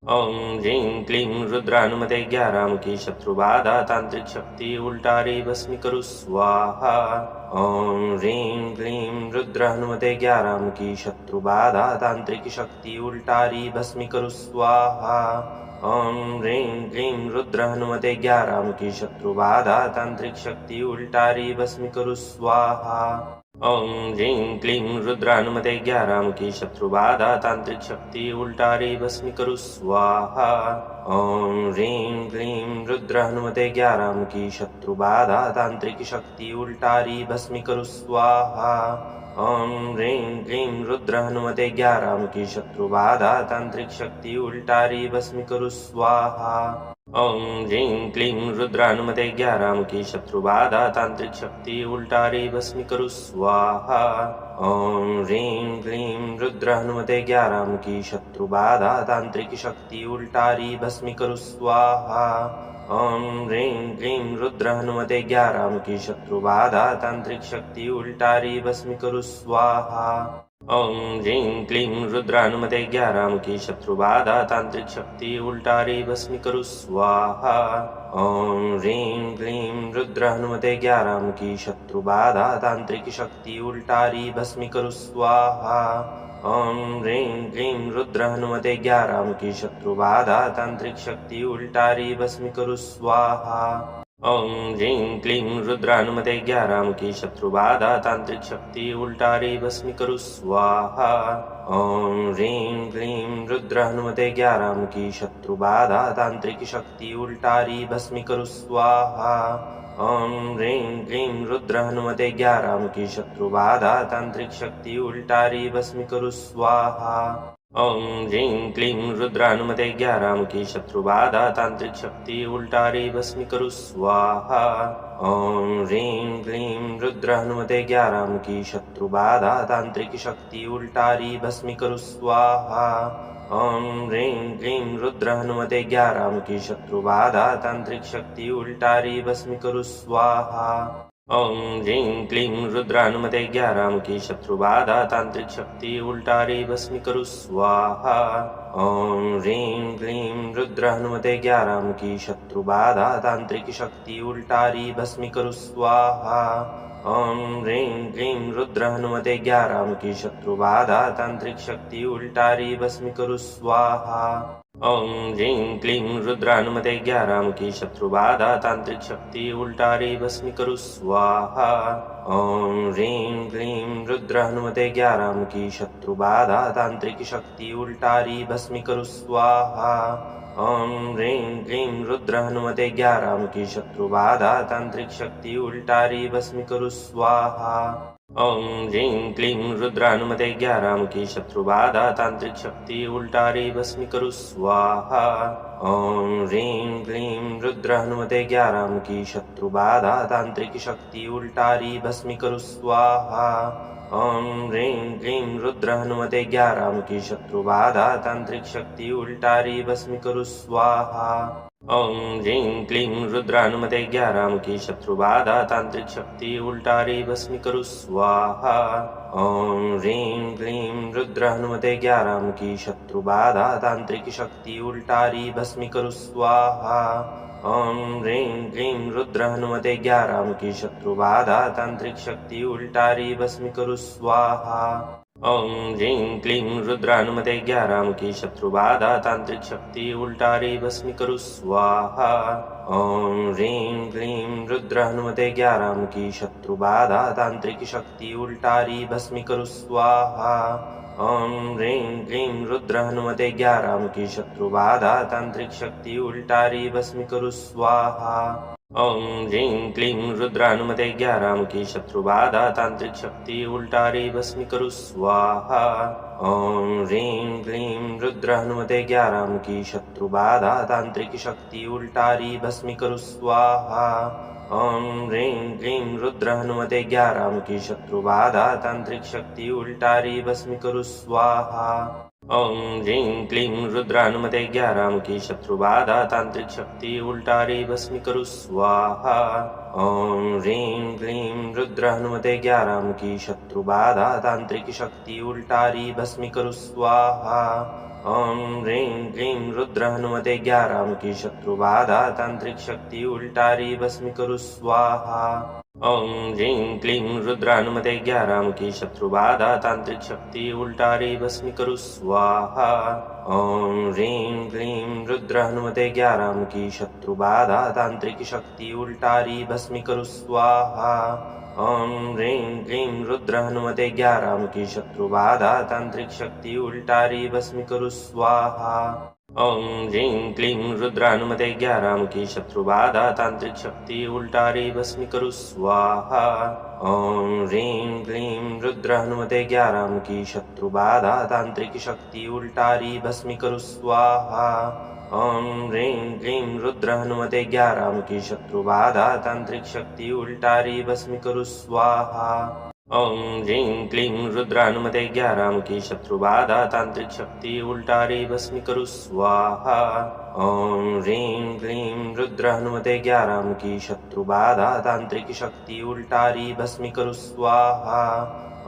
ओम ह्रीं क्लीं रुद्र हनुमते 11 मुखी शत्रुबाधा तांत्रिक शक्ति उल्टारी भस्मी करू स्वाहा। ओम ह्रीं क्लीं रुद्र हनुमते 11 मुखी शत्रुबाधा तांत्रिक शक्ति उल्टारी भस्मी करू स्वाहा। ओम ह्रीं क्लीं रुद्र हनुमते 11 मुखी शत्रुबाधा तांत्रिक शक्ति उल्टारी भस्मी करू स्वाहा। ओम ह्रीं क्लीं रुद्र हनुमते 11 मुखी शत्रुबाधा तांत्रिक शक्ति उल्टारी भस्मी करू स्वाहा। ओम ह्रीं क्लीं रुद्र हनुमते 11 मुखी शत्रुबाधा तांत्रिक शक्ति उल्टारी भस्मी करू स्वाहा। ओम ह्रीं क्लीं रुद्र हनुमते 11 मुखी शत्रुबाधा तांत्रिक शक्ति उल्टारी भस्मी करू स्वाहा। ओम ह्रीं क्लीं रुद्र हनुमते 11 मुखी शत्रुबाधा तांत्रिक शक्ति उल्टारी भस्मी करू स्वाहा। ओम ह्रीं क्लीं रुद्र हनुमते 11 मुखी शत्रुबाधा तांत्रिक शक्ति उल्टारी भस्मी करू स्वाहा। ओम ह्रीं क्लीं रुद्र हनुमते 11 मुखी शत्रुबाधा तांत्रिक शक्ति उल्टारी भस्मी करू स्वाहा। ओम ह्रीं क्लीं रुद्र हनुमते 11 मुखी शत्रुबाधा तांत्रिक शक्ति उल्टारी भस्मी करू स्वाहा। ओम ह्रीं क्लीं रुद्र हनुमते 11 मुखी शत्रुबाधा तांत्रिक शक्ति उल्टारी भस्मी करू स्वाहा। ओम ह्रीं क्लीं रुद्र हनुमते 11 मुखी शत्रुबाधा तांत्रिक शक्ति उल्टारी भस्मी करू स्वाहा। ओम ह्रीं क्लीं रुद्र हनुमते 11 मुखी शत्रुबाधा तांत्रिक शक्ति उल्टारी भस्मी करू स्वाहा। ओम ह्रीं क्लीं रुद्र हनुमते 11 मुखी शत्रुबाधा तांत्रिक शक्ति उल्टारी भस्मी करू स्वाहा। ओम ह्रीं क्लीं रुद्र हनुमते 11 मुखी शत्रुबाधा तांत्रिक शक्ति उल्टारी भस्मी करू स्वाहा। ओम ह्रीं क्लीं रुद्र हनुमते 11 मुखी शत्रुबाधा तांत्रिक शक्ति उल्टारी भस्मी करू स्वाहा। ओम ह्रीं क्लीं रुद्र हनुमते 11 मुखी शत्रुबाधा तांत्रिक शक्ति उल्टारी भस्मी करू स्वाहा। ओम ह्रीं क्लीं रुद्र हनुमते 11 मुखी शत्रुबाधा तांत्रिक शक्ति उल्टारी भस्मी करू स्वाहा। ओम ह्रीं क्लीं रुद्र हनुमते 11 मुखी शत्रुबाधा तांत्रिक शक्ति उल्टारी भस्मी करू स्वाहा। ओम ह्रीं क्लीं रुद्र हनुमते 11 मुखी शत्रुबाधा तांत्रिक शक्ति उल्टारी भस्मी करू स्वाहा। ओम ह्रीं क्लीं रुद्र हनुमते 11 मुखी शत्रुबाधा तांत्रिक शक्ति उल्टारी भस्मी करू स्वाहा। ओम ह्रीं क्लीं रुद्र हनुमते 11 मुखी शत्रुबाधा तांत्रिक शक्ति उल्टारी भस्मी करू स्वाहा। ओम ह्रीं क्लीं रुद्र हनुमते 11 मुखी शत्रुबाधा तांत्रिक शक्ति उल्टारी भस्मी करू स्वाहा। ओम ह्रीं क्लीं रुद्र हनुमते 11 मुखी शत्रुबाधा तांत्रिक शक्ति उल्टारी भस्मी करू स्वाहा। ओम ह्रीं क्लीं रुद्र हनुमते 11 मुखी शत्रुबाधा तांत्रिक शक्ति उल्टारी भस्मी करू स्वाहा। ओम ह्रीं क्लीं रुद्र हनुमते 11 मुखी शत्रुबाधा तांत्रिक शक्ति उल्टारी भस्मी करू स्वाहा। ओम ह्रीं क्लीं रुद्र हनुमते 11 मुखी शत्रुबाधा तांत्रिक शक्ति उल्टारी भस्मी करू स्वाहा। ओम ह्रीं क्लीं रुद्र हनुमते 11 मुखी शत्रुबाधा तांत्रिक शक्ति उल्टारी भस्मी करू स्वाहा। ओम ह्रीं क्लीं रुद्र हनुमते 11 मुखी शत्रुबाधा तांत्रिक शक्ति उल्टारी भस्मी करू स्वाहा। ओम ह्रीं क्लीं रुद्र हनुमते 11 मुखी शत्रुबाधा तांत्रिक शक्ति उल्टारी भस्मी करू स्वाहा। ओम ह्रीं क्लीं रुद्र हनुमते 11 मुखी शत्रुबाधा तांत्रिक शक्ति उल्टारी भस्मी करू स्वाहा। ओम ह्रीं क्लीं रुद्र हनुमते 11 मुखी शत्रुबाधा तांत्रिक शक्ति उल्टारी भस्मी करू स्वाहा। ओम ह्रीं क्लीं रुद्र हनुमते 11 मुखी शत्रुबाधा तांत्रिक शक्ति उल्टारी भस्मी करू स्वाहा। ओम ह्रीं क्लीं रुद्रानुमते 11 मुखी शत्रुबाधा तांत्रिक शक्ति उल्टारी भस्मी करू स्वाहा। ओम ह्रीं क्लीं रुद्रानुमते 11 मुखी शत्रुबाधा तांत्रिक शक्ति उल्टारी भस्मी करू स्वाहा। ओम ह्रीं क्लीं रुद्र हनुमते 11 मुखी शत्रुबाधा तांत्रिक शक्ति उल्टारी भस्मी करू स्वाहा। ओम ह्रीं क्लीं रुद्र हनुमते 11 मुखी शत्रुबाधा तांत्रिक शक्ति उल्टारी भस्मी करू स्वाहा। ओम ह्रीं क्लीं रुद्र हनुमते 11 मुखी शत्रुबाधा तांत्रिक शक्ति उल्टारी भस्मी करू स्वाहा। ओम ह्रीं क्लीं रुद्र हनुमते 11 मुखी शत्रुबाधा तांत्रिक शक्ति उल्टारी भस्मी करू स्वाहा। ओम ह्रीं क्लीं रुद्र हनुमते 11 मुखी शत्रुबाधा तांत्रिक शक्ति उल्टारी भस्मी करू स्वाहा। ओम ह्रीं क्लीं रुद्र हनुमते 11 मुखी शत्रुबाधा तांत्रिक शक्ति उल्टारी भस्मी करू स्वाहा। ओम ह्रीं क्लीं रुद्र हनुमते 11 मुखी शत्रुबाधा तांत्रिक शक्ति उल्टारी भस्मी करू स्वाहा। ओम ह्रीं क्लीं रुद्र हनुमते 11 मुखी शत्रुबाधा तांत्रिक शक्ति उल्टारी भस्मी करू स्वाहा। ओम ह्रीं क्लीं रुद्र हनुमते 11 मुखी शत्रुबाधा तांत्रिक शक्ति उल्टारी भस्मी करू स्वाहा। ओम ह्रीं क्लीं रुद्र हनुमते 11 मुखी शत्रुबाधा तांत्रिक शक्ति उल्टारी भस्मी करू स्वाहा। ओम ह्रीं क्लीं रुद्र हनुमते 11 मुखी शत्रुबाधा तांत्रिक शक्ति उल्टारी भस्मी करू स्वाहा। ओम ह्रीं क्लीं रुद्र हनुमते 11 मुखी शत्रुबाधा तांत्रिक शक्ति उल्टारी भस्मी करू स्वाहा।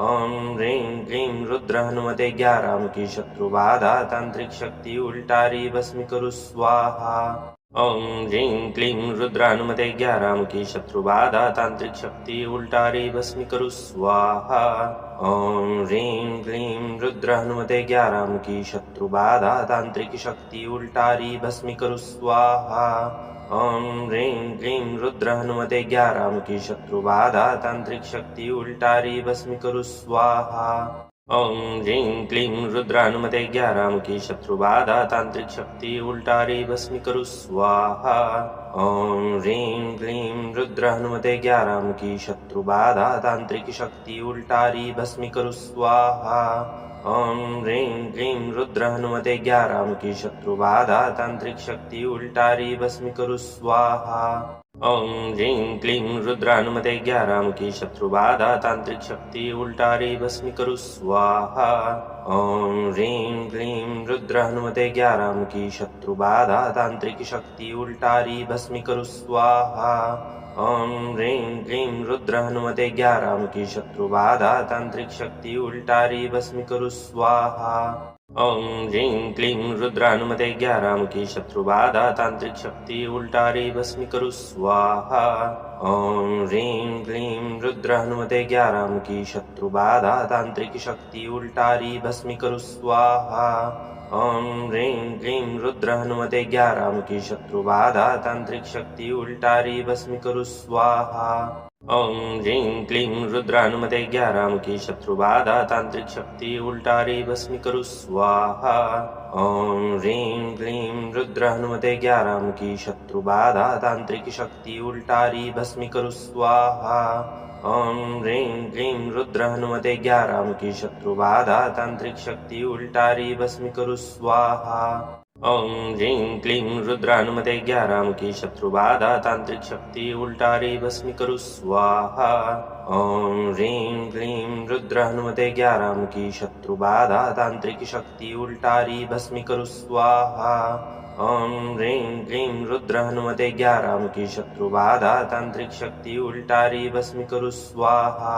ओम ह्रीं क्लीं रुद्र हनुमते 11 मुखी शत्रुबाधा तांत्रिक शक्ति उल्टारी भस्मी करू स्वाहा। ओम ह्रीं क्लीं रुद्र हनुमते 11 मुखी शत्रुबाधा तांत्रिक शक्ति उल्टारी भस्मी करू स्वाहा। ओम ह्रीं क्लीं रुद्र हनुमते 11 मुखी शत्रुबाधा तांत्रिक शक्ति उल्टारी भस्मी करू स्वाहा। ओम ह्रीं क्लीं रुद्र हनुमते 11 मुखी शत्रुबाधा तांत्रिक शक्ति उल्टारी भस्मी करू स्वाहा। ओम ह्रीं क्लीं रुद्र हनुमते 11 मुखी शत्रुबाधा तांत्रिक शक्ति उल्टारी भस्मी करू स्वाहा। ओम ह्रीं क्लीं रुद्र हनुमते 11 मुखी शत्रुबाधा तांत्रिक शक्ति उल्टारी भस्मी करू स्वाहा। ओम ह्रीं क्लीं रुद्र हनुमते 11 मुखी शत्रुबाधा तांत्रिक शक्ति उल्टारी भस्मी करू स्वाहा। ओम ह्रीं क्लीं रुद्र हनुमते 11 मुखी शत्रुबाधा तांत्रिक शक्ति उल्टारी भस्मी करू स्वाहा। ओम ह्रीं क्लीं रुद्र हनुमते 11 मुखी शत्रुबाधा तांत्रिक शक्ति उल्टारी भस्मी करू स्वाहा। ओम ह्रीं क्लीं रुद्र हनुमते 11 मुखी शत्रुबाधा तांत्रिक शक्ति उल्टारी भस्मी करू स्वाहा। ओम ह्रीं क्लीं रुद्र हनुमते 11 मुखी शत्रुबाधा तांत्रिक शक्ति उल्टारी भस्मी करू स्वाहा। ओम ह्रीं क्लीं रुद्र हनुमते 11 मुखी शत्रुबाधा तांत्रिक शक्ति उल्टारी भस्मी करू स्वाहा। ओम ह्रीं क्लीं रुद्र हनुमते 11 मुखी शत्रुबाधा तांत्रिक शक्ति उल्टारी भस्मी करू स्वाहा। ओम ह्रीं क्लीं रुद्र हनुमते 11 मुखी शत्रुबाधा तांत्रिक शक्ति उल्टारी भस्मी करू स्वाहा। ओम ह्रीं क्लीं रुद्र हनुमते 11 मुखी शत्रुबाधा तांत्रिक शक्ति उल्टारी भस्मी करू स्वाहा। ओम ह्रीं क्लीं रुद्र हनुमते 11 मुखी शत्रुबाधा तांत्रिक शक्ति उल्टारी भस्मी करू स्वाहा। ओम ह्रीं क्लीं रुद्र हनुमते 11 मुखी शत्रुबाधा तांत्रिक शक्ति उल्टारी भस्मी करू स्वाहा। ओम ह्रीं क्लीं रुद्र हनुमते 11 मुखी शत्रुबाधा तांत्रिक शक्ति उल्टारी भस्मी करू स्वाहा। ओम ह्रीं क्लीं रुद्र हनुमते 11 मुखी शत्रुबाधा तांत्रिक शक्ति उल्टारी भस्मी करू स्वाहा।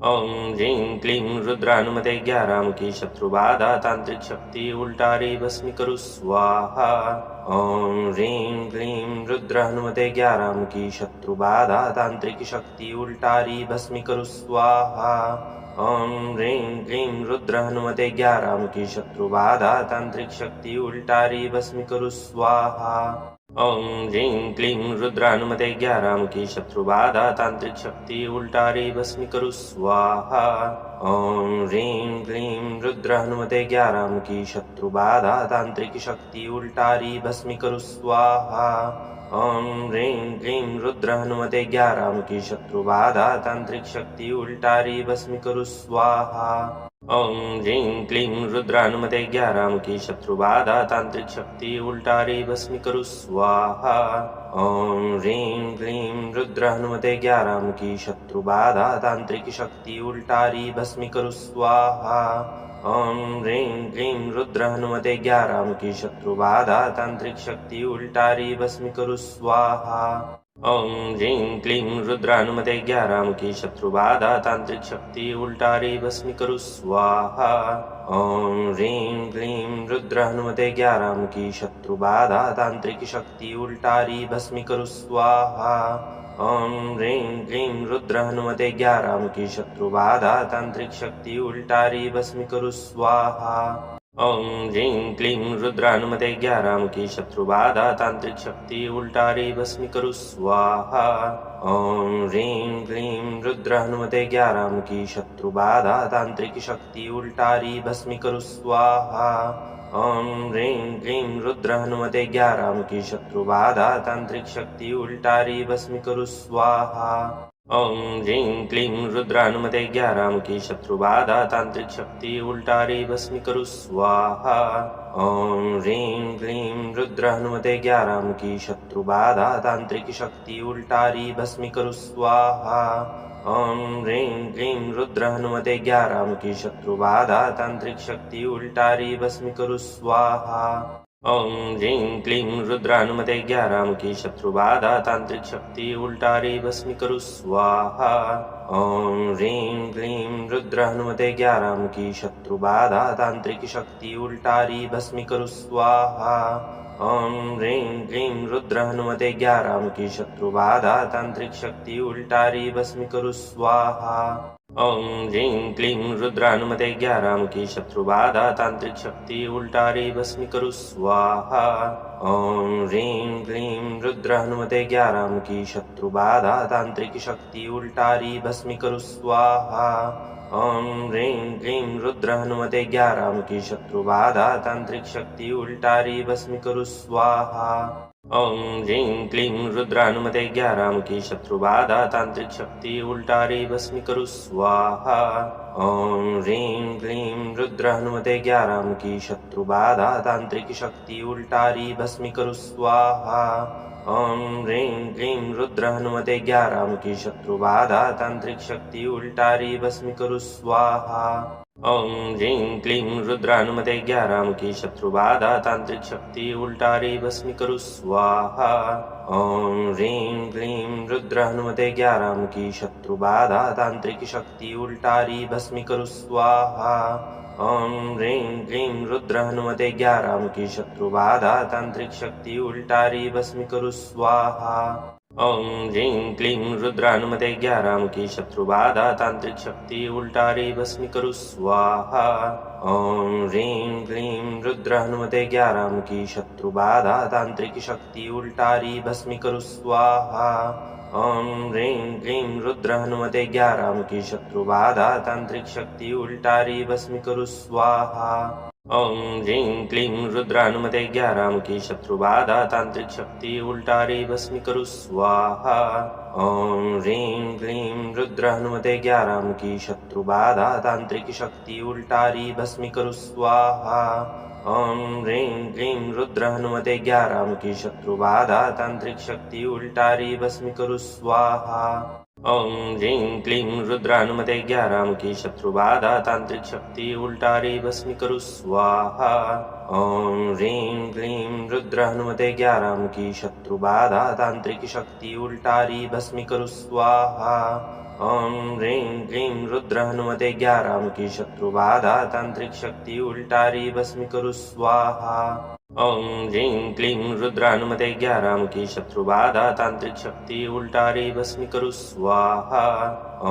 ओम ह्रीं क्लीं रुद्र हनुमते 11 मुखी शत्रुबाधा तांत्रिक शक्ति उल्टारी भस्मी करू स्वाहा। ओम ह्रीं क्लीं रुद्र हनुमते 11 मुखी शत्रुबाधा तांत्रिक शक्ति उल्टारी भस्मी करू स्वाहा। ओम ह्रीं क्लीं रुद्र हनुमते 11 मुखी शत्रुबाधा तांत्रिक शक्ति उल्टारी भस्मी करू स्वाहा। ओम ह्रीं क्लीं रुद्र हनुमते 11 मुखी शत्रुबाधा तांत्रिक शक्ति उल्टारी भस्मी करू स्वाहा। ओम ह्रीं क्लीं रुद्र हनुमते 11 मुखी शत्रुबाधा तांत्रिक शक्ति उल्टारी भस्मी करू स्वाहा। ओम ह्रीं क्लीं रुद्र हनुमते 11 मुखी शत्रु बाधा तांत्रिक शक्ति उल्टारी भस्मी करू स्वाहा। ओम ह्रीं क्लीं रुद्र हनुमते 11 मुखी शत्रु बाधा तांत्रिक शक्ति उल्टारी भस्मी करू स्वाहा। ओम ह्रीं क्लीं रुद्र हनुमते 11 मुखी शत्रु बाधा तांत्रिक शक्ति उल्टारी भस्मी करू स्वाहा। ओम ह्रीं क्लीं रुद्र हनुमते 11 मुखी शत्रु बाधा तांत्रिक शक्ति उल्टारी भस्मी करू स्वाहा। ओम ह्रीं क्लीं रुद्र हनुमते 11 मुखी शत्रु बाधा तांत्रिक शक्ति उल्टारी भस्मी करू स्वाहा। ओम ह्रीं क्लीं रुद्र हनुमते 11 मुखी शत्रु बाधा तांत्रिक शक्ति उल्टारी भस्मी करू स्वाहा। ओम ह्रीं क्लीं रुद्र हनुमते 11 मुखी शत्रु बाधा तांत्रिक शक्ति उल्टारी भस्मी करू स्वाहा। ओम ह्रीं क्लीं रुद्र हनुमते 11 मुखी शत्रु बाधा तांत्रिक शक्ति उल्टारी भस्मी करू स्वाहा। ओम ह्रीं क्लीं रुद्र हनुमते 11 मुखी शत्रु बाधा तांत्रिक शक्ति उल्टारी भस्मी करू स्वाहा। ओम ह्रीं क्लीं रुद्र हनुमते 11 मुखी शत्रु बाधा तांत्रिक शक्ति उल्टारी भस्मी करू स्वाहा। ओम ह्रीं क्लीं रुद्र हनुमते 11 मुखी शत्रु बाधा तांत्रिक शक्ति उल्टारी भस्मी करू स्वाहा। ओम ह्रीं क्लीं रुद्र हनुमते 11 मुखी शत्रु बाधा तांत्रिक शक्ति उल्टारी भस्मी करू स्वाहा। ओम ह्रीं क्लीं रुद्र हनुमते 11 मुखी शत्रु बाधा तांत्रिक शक्ति उल्टारी भस्मी करू स्वाहा। ओम ह्रीं क्लीं रुद्र हनुमते 11 मुखी शत्रु बाधा तांत्रिक शक्ति उल्टारी भस्मी करू स्वाहा। ओम ह्रीं क्लीं रुद्र हनुमते 11 मुखी शत्रु बाधा तांत्रिक शक्ति उल्टारी भस्मी करू स्वाहा। ओम ह्रीं क्लीं रुद्र हनुमते 11 मुखी शत्रु बाधा तांत्रिक शक्ति उल्टारी भस्मी करू स्वाहा। ओम ह्रीं क्लीं रुद्र हनुमते 11 मुखी शत्रु बाधा तांत्रिक शक्ति उल्टारी भस्मी करू स्वाहा। ओम ह्रीं क्लीं रुद्र हनुमते 11 मुखी शत्रु बाधा तांत्रिक शक्ति उल्टारी भस्मी करू स्वाहा। ओम ह्रीं क्लीं रुद्र हनुमते 11 मुखी शत्रु बाधा तांत्रिक शक्ति उल्टारी भस्मी करू स्वाहा। ओम ह्रीं क्लीं रुद्र हनुमते 11 मुखी शत्रु बाधा तांत्रिक शक्ति उल्टारी भस्मी करू स्वाहा। ओम ह्रीं क्लीं रुद्र हनुमते 11 मुखी शत्रु बाधा तांत्रिक शक्ति उल्टारी भस्मी करू स्वाहा। ओम ह्रीं क्लीं रुद्र हनुमते 11 मुखी शत्रु बाधा तांत्रिक शक्ति उल्टारी भस्मी करू स्वाहा। ओम ह्रीं क्लीं रुद्र हनुमते 11 मुखी शत्रु बाधा तांत्रिक शक्ति उल्टारी भस्मी करू स्वाहा। ओम ह्रीं क्लीं रुद्र हनुमते 11 मुखी शत्रु बाधा तांत्रिक शक्ति उल्टारी भस्मी करू स्वाहा। ओम ह्रीं क्लीं रुद्र हनुमते 11 मुखी शत्रु बाधा तांत्रिक शक्ति उल्टारी भस्मी करू स्वाहा। ओम ह्रीं क्लीं रुद्र हनुमते 11 मुखी शत्रु बाधा तांत्रिक शक्ति उल्टारी भस्मी करू स्वाहा। ओम ह्रीं क्लीं रुद्र हनुमते 11 मुखी शत्रु बाधा तांत्रिक शक्ति उल्टारी भस्मी करू स्वाहा। ओम ह्रीं क्लीं रुद्र हनुमते 11 मुखी शत्रु बाधा तांत्रिक शक्ति उल्टारी भस्मी करू स्वाहा। ओम ह्रीं क्लीं रुद्र हनुमते 11 मुखी शत्रु बाधा तांत्रिक शक्ति उल्टारी भस्मी करू स्वाहा। ओम ह्रीं क्लीं रुद्र हनुमते 11 मुखी शत्रु बाधा तांत्रिक शक्ति उल्टारी भस्मी करू स्वाहा। ओम ह्रीं क्लीं रुद्र हनुमते 11 मुखी शत्रु बाधा तांत्रिक शक्ति उल्टारी भस्मी करू स्वाहा। ओम ह्रीं क्लीं रुद्र हनुमते 11 मुखी शत्रु बाधा तांत्रिक शक्ति उल्टारी भस्मी करू स्वाहा। ओम ह्रीं क्लीं रुद्र हनुमते 11 मुखी शत्रु बाधा तांत्रिक शक्ति उल्टारी भस्मी करू स्वाहा। ओम ह्रीं क्लीं रुद्र हनुमते 11 मुखी शत्रु बाधा तांत्रिक शक्ति उल्टारी भस्मी करू स्वाहा। ओम ह्रीं क्लीं रुद्र हनुमते 11 मुखी शत्रु बाधा तांत्रिक शक्ति उल्टारी भस्मी करू स्वाहा।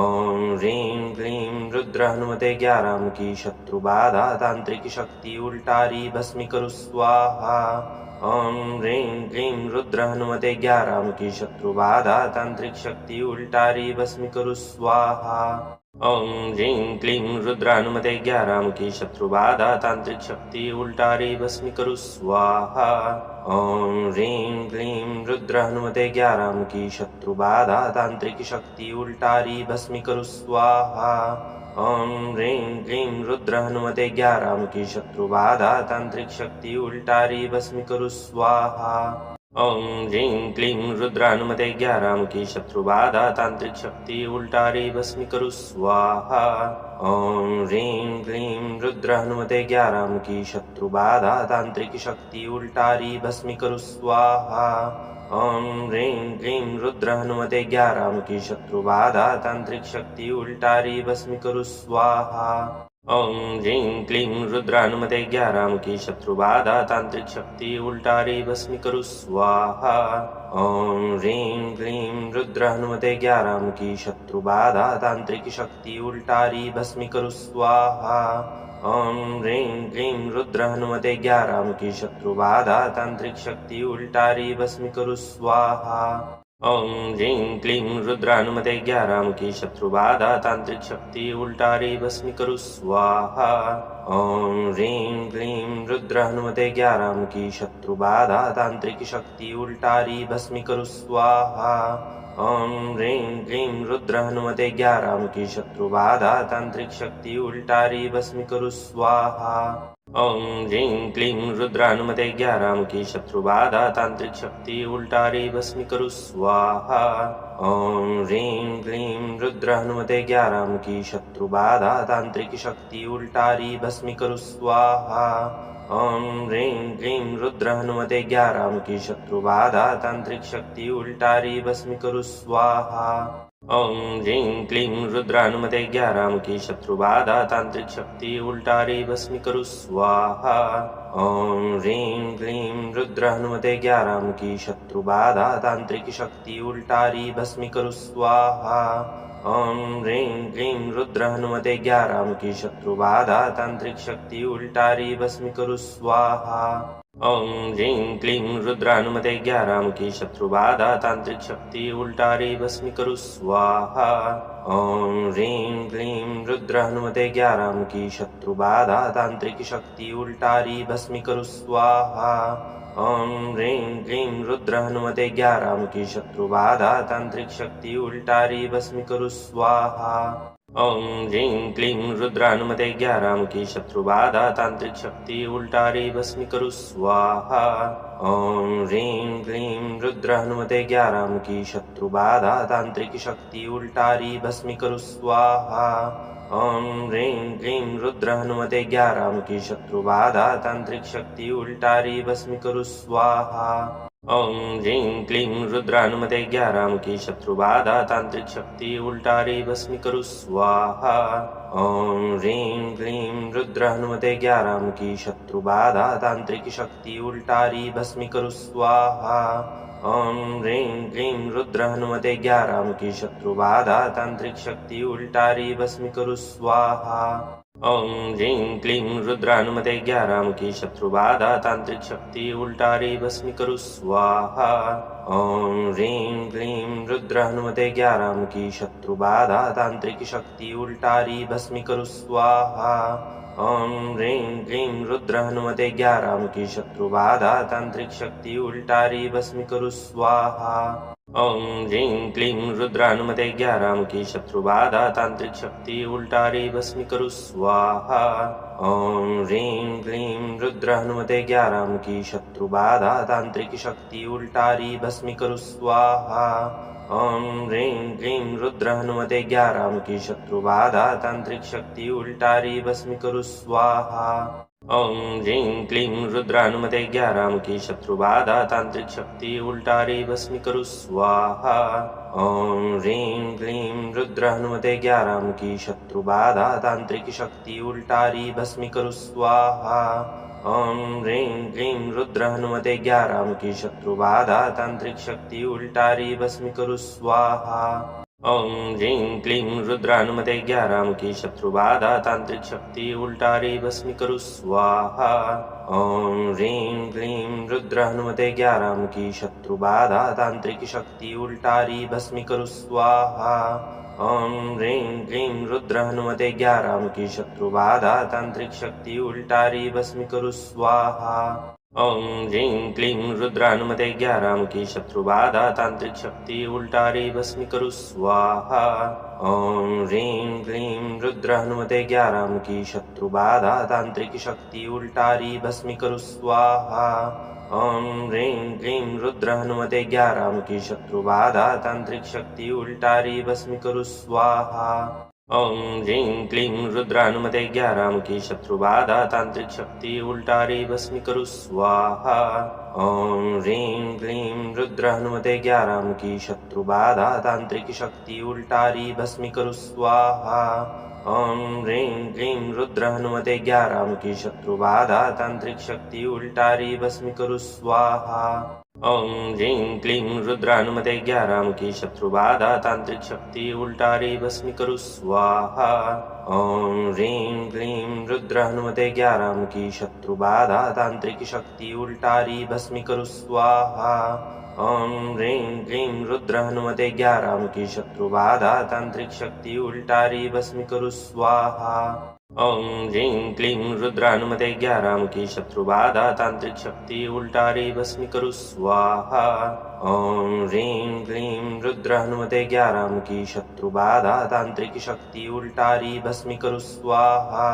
ओम ह्रीं क्लीं रुद्र हनुमते 11 मुखी शत्रु बाधा तांत्रिक शक्ति उल्टारी भस्मी करू स्वाहा। ओम ह्रीं क्लीं रुद्र हनुमते 11 मुखी शत्रु बाधा तांत्रिक शक्ति उल्टारी भस्मी करू स्वाहा। ओम ह्रीं क्लीं रुद्रानुमते 11 मुखी शत्रुबाधा तांत्रिक शक्ति उल्टारी भस्मी करू स्वाहा। ओम ह्रीं क्लीं रुद्रानुमते 11 मुखी शत्रुबाधा तांत्रिक शक्ति उल्टारी भस्मी करू स्वाहा। ओम ह्रीं क्लीं रुद्र हनुमते 11 मुखी शत्रुबाधा तांत्रिक शक्ति उल्टारी भस्मी करू स्वाहा। ओम ह्रीं क्लीं रुद्र हनुमते 11 मुखी शत्रुबाधा तांत्रिक शक्ति उल्टारी भस्मी करू स्वाहा। ओम ह्रीं क्लीं रुद्र हनुमते 11 मुखी शत्रुबाधा तांत्रिक शक्ति उल्टारी भस्मी करू स्वाहा। ओम ह्रीं क्लीं रुद्र हनुमते 11 मुखी शत्रुबाधा तांत्रिक शक्ति उल्टारी भस्मी करू स्वाहा। ओम ह्रीं क्लीं रुद्र हनुमते 11 मुखी शत्रुबाधा तांत्रिक शक्ति उल्टारी भस्मी करू स्वाहा। ओम ह्रीं क्लीं रुद्र हनुमते 11 मुखी शत्रुबाधा तांत्रिक शक्ति उल्टारी भस्मी करू स्वाहा। ओम ह्रीं क्लीं रुद्र हनुमते 11 मुखी शत्रुबाधा तांत्रिक शक्ति उल्टारी भस्मी करू स्वाहा। ओम ह्रीं क्लीं रुद्र हनुमते 11 मुखी शत्रुबाधा तांत्रिक शक्ति उल्टारी भस्मी करू स्वाहा। ओम ह्रीं क्लीं रुद्र हनुमते 11 मुखी शत्रुबाधा तांत्रिक शक्ति उल्टारी भस्मी करू स्वाहा। ओम ह्रीं क्लीं रुद्र हनुमते 11 मुखी शत्रुबाधा तांत्रिक शक्ति उल्टारी भस्मी करू स्वाहा। ओम ह्रीं क्लीं रुद्र हनुमते 11 मुखी शत्रुबाधा तांत्रिक शक्ति उल्टारी भस्मी करू स्वाहा। ओम ह्रीं क्लीं रुद्र हनुमते 11 मुखी शत्रुबाधा तांत्रिक शक्ति उल्टारी भस्मी करू स्वाहा। ओम ह्रीं क्लीं रुद्र हनुमते 11 मुखी शत्रुबाधा तांत्रिक शक्ति उल्टारी भस्मी करू स्वाहा। ओम ह्रीं क्लीं रुद्र हनुमते 11 मुखी शत्रुबाधा तांत्रिक शक्ति उल्टारी भस्मी करू स्वाहा। ओम ह्रीं क्लीं रुद्र हनुमते 11 मुखी शत्रुबाधा तांत्रिक शक्ति उल्टारी भस्मी करू स्वाहा। ओम ह्रीं क्लीं रुद्र हनुमते 11 मुखी शत्रुबाधा तांत्रिक शक्ति उल्टारी भस्मी करू स्वाहा। ओम ह्रीं क्लीं रुद्र हनुमते 11 मुखी शत्रुबाधा तांत्रिक शक्ति उल्टारी भस्मी करू स्वाहा। ओम ह्रीं क्लीं रुद्र हनुमते 11 मुखी शत्रुबाधा तांत्रिक शक्ति उल्टारी भस्मी करू स्वाहा। ओम ह्रीं क्लीं रुद्र हनुमते 11 मुखी शत्रुबाधा तांत्रिक शक्ति उल्टारी भस्मी करू स्वाहा। ओम ह्रीं क्लीं रुद्र हनुमते 11 मुखी शत्रुबाधा तांत्रिक शक्ति उल्टारी भस्मी करू स्वाहा। ओम ह्रीं क्लीं रुद्र हनुमते 11 मुखी शत्रुबाधा तांत्रिक शक्ति उल्टारी भस्मी करू स्वाहा। ओम ह्रीं क्लीं रुद्र हनुमते 11 मुखी शत्रुबाधा तांत्रिक शक्ति उल्टारी भस्मी करू स्वाहा। ओम ह्रीं क्लीं रुद्र हनुमते 11 मुखी शत्रुबाधा तांत्रिक शक्ति उल्टारी भस्मी करू स्वाहा। ओम ह्रीं क्लीं रुद्र हनुमते 11 मुखी शत्रुबाधा तांत्रिक शक्ति उल्टारी भस्मी करू स्वाहा। ओम ह्रीं क्लीं रुद्र हनुमते 11 मुखी शत्रुबाधा तांत्रिक शक्ति उल्टारी भस्मी करू स्वाहा। ओम ह्रीं क्लीं रुद्र हनुमते 11 मुखी शत्रुबाधा तांत्रिक शक्ति उल्टारी भस्मी करू स्वाहा। ओम ह्रीं क्लीं रुद्र हनुमते 11 मुखी शत्रुबाधा तांत्रिक शक्ति उल्टारी भस्मी करू स्वाहा। ओम ह्रीं क्लीं रुद्र हनुमते 11 मुखी शत्रुबाधा तांत्रिक शक्ति उल्टारी भस्मी करू स्वाहा। ओम ह्रीं क्लीं रुद्र हनुमते 11 मुखी शत्रुबाधा तांत्रिक शक्ति उल्टारी भस्मी करू स्वाहा। ओम ह्रीं क्लीं रुद्र हनुमते 11 मुखी शत्रुबाधा तांत्रिक शक्ति उल्टारी भस्मी करू स्वाहा। ओम ह्रीं क्लीं रुद्र हनुमते 11 मुखी शत्रुबाधा तांत्रिक शक्ति उल्टारी भस्मी करू स्वाहा। ओम ह्रीं क्लीं रुद्र हनुमते 11 मुखी शत्रुबाधा तांत्रिक शक्ति उल्टारी भस्मी करू स्वाहा। ओम ह्रीं क्लीं रुद्र हनुमते 11 मुखी शत्रुबाधा तांत्रिक शक्ति उल्टारी भस्मी करू स्वाहा। ओम ह्रीं क्लीं रुद्र हनुमते 11 मुखी शत्रुबाधा तांत्रिक शक्ति उल्टारी भस्मी करू स्वाहा। ओम ह्रीं क्लीं रुद्रानुमते 11 मुखी शत्रुबाधा तांत्रिक शक्ति उल्टारी भस्मी करू स्वाहा ओम ह्रीं क्लीं रुद्रानुमते 11 मुखी शत्रुबाधा तांत्रिक शक्ति उल्टारी भस्मी करू स्वाहा ओम ह्रीं क्लीं रुद्र हनुमते 11 मुखी शत्रुबाधा तांत्रिक शक्ति उल्टारी भस्मी करू स्वाहा ओम ह्रीं क्लीं रुद्र हनुमते 11 मुखी शत्रुबाधा तांत्रिक शक्ति उल्टारी भस्मी करू स्वाहा ओम ह्रीं क्लीं रुद्र हनुमते 11 मुखी शत्रुबाधा तांत्रिक शक्ति उल्टारी भस्मी करू स्वाहा ओम ह्रीं क्लीं रुद्र हनुमते 11 मुखी शत्रुबाधा तांत्रिक शक्ति उल्टारी भस्मी करू स्वाहा ओम ह्रीं क्लीं रुद्र हनुमते 11 मुखी शत्रुबाधा तांत्रिक शक्ति उल्टारी भस्मी करू स्वाहा ओम ह्रीं क्लीं रुद्र हनुमते 11 मुखी शत्रुबाधा तांत्रिक शक्ति उल्टारी भस्मी करू स्वाहा ओम ह्रीं क्लीं रुद्र हनुमते 11 मुखी शत्रुबाधा तांत्रिक शक्ति उल्टारी भस्मी करू स्वाहा ओम ह्रीं क्लीं रुद्र हनुमते 11 मुखी शत्रुबाधा तांत्रिक शक्ति उल्टारी भस्मी करू स्वाहा ओम ह्रीं क्लीं रुद्र हनुमते 11 मुखी शत्रुबाधा तांत्रिक शक्ति उल्टारी भस्मी करू स्वाहा ओम ह्रीं क्लीं रुद्र हनुमते 11 मुखी शत्रुबाधा तांत्रिक शक्ति उल्टारी भस्मी करू स्वाहा ओम ह्रीं क्लीं रुद्र हनुमते 11 मुखी शत्रुबाधा तांत्रिक शक्ति उल्टारी भस्मी करू स्वाहा ओम ह्रीं क्लीं रुद्र हनुमते 11 मुखी शत्रुबाधा तांत्रिक शक्ति उल्टारी भस्मी करू स्वाहा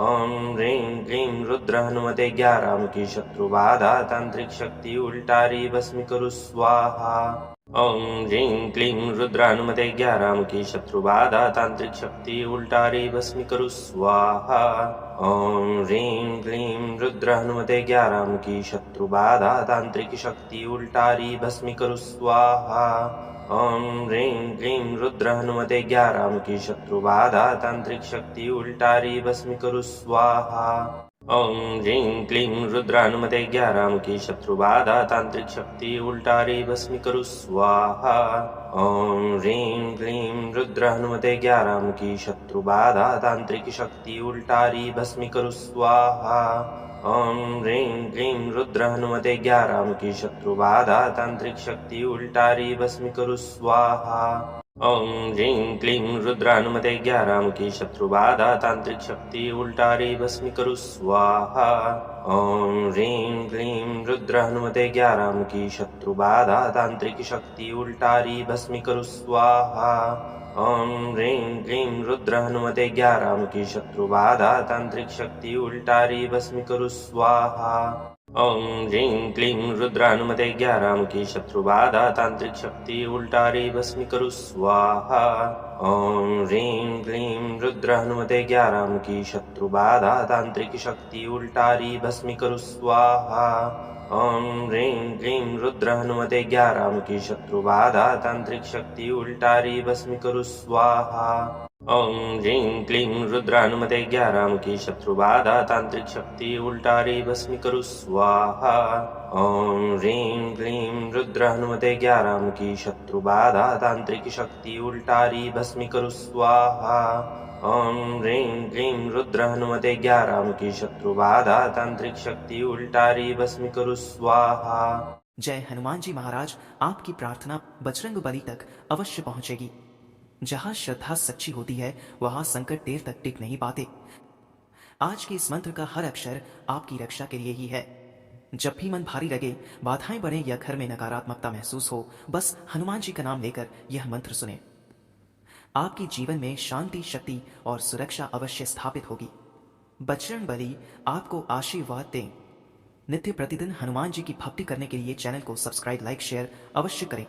ओम ह्रीं क्लीं रुद्र हनुमते 11 मुखी शत्रुबाधा तांत्रिक शक्ति उल्टारी भस्मी करू स्वाहा ओम ह्रीं क्लीं रुद्र हनुमते 11 मुखी शत्रुबाधा तांत्रिक शक्ति उल्टारी भस्मी करू स्वाहा ओम ह्रीं क्लीं रुद्र हनुमते 11 मुखी शत्रुबाधा तांत्रिक शक्ति उल्टारी भस्मी करू स्वाहा ओम ह्रीं क्लीं रुद्र हनुमते 11 मुखी शत्रुबाधा तांत्रिक शक्ति उल्टारी भस्मी करू स्वाहा ओम ह्रीं क्लीं रुद्र हनुमते 11 मुखी शत्रुबाधा तांत्रिक शक्ति उल्टारी भस्मी करू स्वाहा ओम ह्रीं क्लीं रुद्र हनुमते 11 मुखी शत्रुबाधा तांत्रिक शक्ति उल्टारी भस्मी करू स्वाहा ओम ह्रीं क्लीं रुद्र हनुमते 11 मुखी शत्रुबाधा तांत्रिक शक्ति उल्टारी भस्मी करू स्वाहा ओम ह्रीं क्लीं रुद्र हनुमते 11 मुखी शत्रुबाधा तांत्रिक शक्ति उल्टारी भस्मी करू स्वाहा ओम ह्रीं क्लीं रुद्र हनुमते 11 मुखी शत्रुबाधा तांत्रिक शक्ति उल्टारी भस्मी करू स्वाहा ओम ह्रीं क्लीं रुद्र हनुमते 11 मुखी शत्रुबाधा तांत्रिक शक्ति उल्टारी भस्मी करू स्वाहा ओम ह्रीं क्लीं रुद्र हनुमते 11 मुखी शत्रुबाधा तांत्रिक शक्ति उल्टारी भस्मी करू स्वाहा ओम ह्रीं क्लीं रुद्र हनुमते 11 मुखी शत्रुबाधा तांत्रिक शक्ति उल्टारी भस्मी करू स्वाहा ओम ह्रीं क्लीं रुद्र हनुमते 11 मुखी शत्रुबाधा तांत्रिक शक्ति उल्टारी भस्मी करू स्वाहा ओम ह्रीं क्लीं रुद्र हनुमते 11 मुखी शत्रुबाधा तांत्रिक शक्ति उल्टारी भस्मी करू स्वाहा ओम ह्रीं क्लीं रुद्र हनुमते 11 मुखी शत्रुबाधा तांत्रिक शक्ति उल्टारी भस्मी करू स्वाहा ओम ह्रीं क्लीं रुद्र हनुमते 11 मुखी शत्रुबाधा तांत्रिक शक्ति उल्टारी भस्मी करू स्वाहा। जय हनुमान जी महाराज, आपकी प्रार्थना बजरंग बली तक अवश्य पहुंचेगी। जहां श्रद्धा सच्ची होती है वहां संकट देर तक टिक नहीं पाते। आज के इस मंत्र का हर अक्षर आपकी रक्षा के लिए ही है। जब भी मन भारी लगे, बाधाएं बढ़े या घर में नकारात्मकता महसूस हो, बस हनुमान जी का नाम लेकर यह मंत्र सुने। आपके जीवन में शांति, शक्ति और सुरक्षा अवश्य स्थापित होगी। बजरंग बली आपको आशीर्वाद दें। नित्य प्रतिदिन हनुमान जी की भक्ति करने के लिए चैनल को सब्सक्राइब, लाइक, शेयर अवश्य करें।